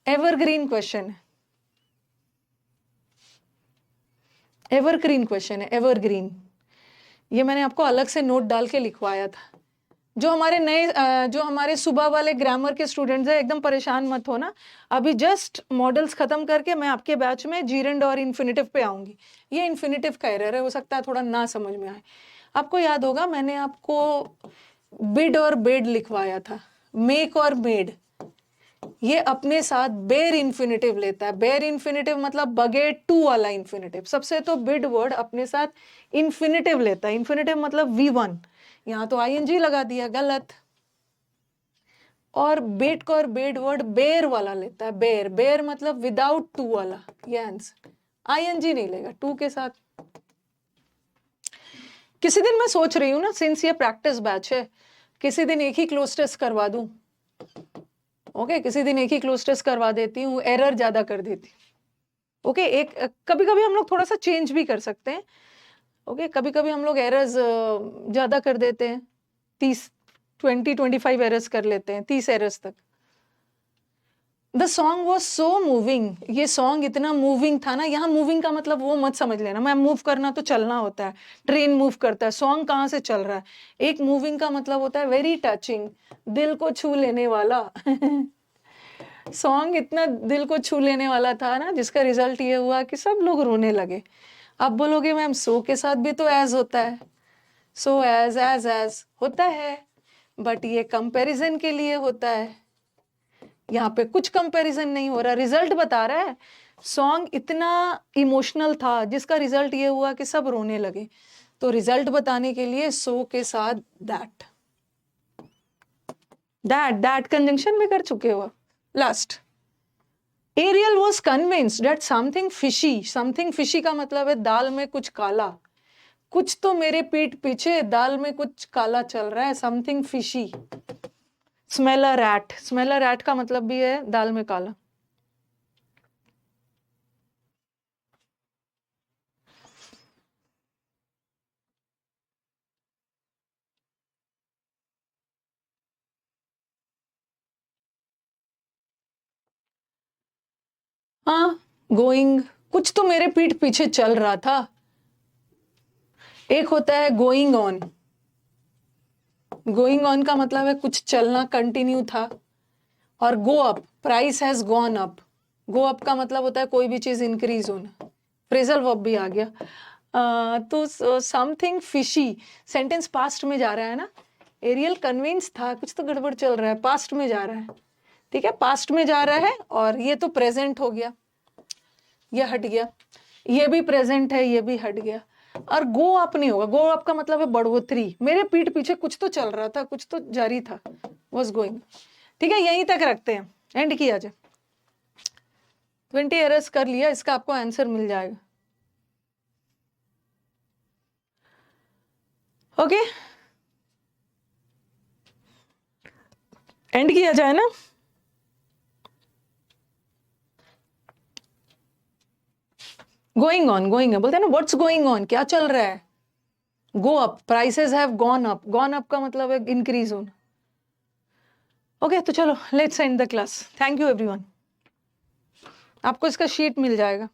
एवरग्रीन क्वेश्चन है, एवरग्रीन क्वेश्चन है, एवरग्रीन। ये मैंने आपको अलग से नोट डाल के लिखवाया था। जो हमारे सुबह वाले ग्रामर के स्टूडेंट्स हैं, एकदम परेशान मत हो ना, अभी जस्ट मॉडल्स खत्म करके मैं आपके बैच में जीरेंड और इन्फिनेटिव पे आऊंगी। ये इन्फिनेटिव का एरर है, हो सकता है थोड़ा ना समझ में आए। आपको याद होगा मैंने आपको बिड और बेड लिखवाया था, मेक और मेड, ये अपने साथ बेर इन्फिनेटिव लेता है। बेर इन्फिनेटिव मतलब बगैर टू वाला इन्फिनेटिव। सबसे तो बिड वर्ड अपने साथ इन्फिनेटिव लेता है, इन्फिनेटिव मतलब V1, यहाँ तो ING लगा दिया, गलत। और बेट को और बेड वर्ड बेर वाला लेता है, बेर, बेर मतलब विदाउट टू वाला, ये आंसर। ING नहीं लेगा टू के साथ। किसी दिन मैं सोच रही हूँ ना, सिंस ये प्रैक्टिस बैच है, किसी दिन एक ही क्लोज टेस्ट करवा दूं। ओके, किसी दिन एक ही क्लोज टेस्ट करवा देती हूँ, एरर ज्यादा कर देती हूँ। ओके, एक कभी कभी हम लोग थोड़ा सा चेंज भी कर सकते हैं। ओके, कभी कभी हम लोग एरर्स ज्यादा कर देते हैं, 20-25 एरर्स कर लेते हैं, 30 एरर्स तक। The song was so moving, ये सॉन्ग इतना मूविंग था ना। यहाँ मूविंग का मतलब वो मत समझ लेना, मैं मूव करना तो चलना होता है, ट्रेन मूव करता है, सॉन्ग कहाँ से चल रहा है। एक मूविंग का मतलब होता है वेरी टचिंग, दिल को छू लेने वाला सॉन्ग इतना दिल को छू लेने वाला था ना, जिसका रिजल्ट ये हुआ कि सब लोग रोने लगे। आप बोलोगे मैम सो के साथ भी तो एज होता है, सो एज होता है, बट ये कंपैरिजन के लिए होता है। यहाँ पे कुछ कंपैरिजन नहीं हो रहा, रिजल्ट बता रहा है। सॉन्ग इतना इमोशनल था जिसका रिजल्ट ये हुआ कि सब रोने लगे। तो रिजल्ट बताने के लिए सो के साथ दैट कंजंक्शन में कर चुके हो। Last, Ariel was convinced that something fishy का मतलब है दाल में कुछ काला। कुछ तो मेरे पीठ पीछे दाल में कुछ काला चल रहा है, something fishy. Smell a rat का मतलब भी है दाल में काला। हाँ, गोइंग, कुछ तो मेरे पीठ पीछे चल रहा था। एक होता है गोइंग ऑन, गोइंग ऑन का मतलब है कुछ चलना, कंटिन्यू था। और go up, price has gone up, go up का मतलब होता है कोई भी चीज इंक्रीज होना। फ्रेजल वर्ब भी आ गया। तो समथिंग फिशी, सेंटेंस पास्ट में जा रहा है ना। एरियल कन्विंस था, कुछ तो गड़बड़ चल रहा है, पास्ट में जा रहा है। ठीक है, पास्ट में जा रहा है और ये तो प्रेजेंट हो गया, ये हट गया, ये भी प्रेजेंट है, ये भी हट गया। और गो अप नहीं होगा, गो अप का मतलब है बढ़ोतरी। मेरे पीठ पीछे कुछ तो चल रहा था, कुछ तो जारी था, वाज गोइंग। ठीक है, यहीं तक रखते हैं, एंड किया जाए। 20 एरर्स कर लिया, इसका आपको आंसर मिल जाएगा। ओके, एंड किया जाए ना। गोइंग ऑन बोलते हैं ना, व्हाट्स गोइंग ऑन, क्या चल रहा है। Go up, prices have gone up, gone up का मतलब है इंक्रीज होना। ओके, तो चलो let's end the class. Thank you everyone. आपको इसका शीट मिल जाएगा।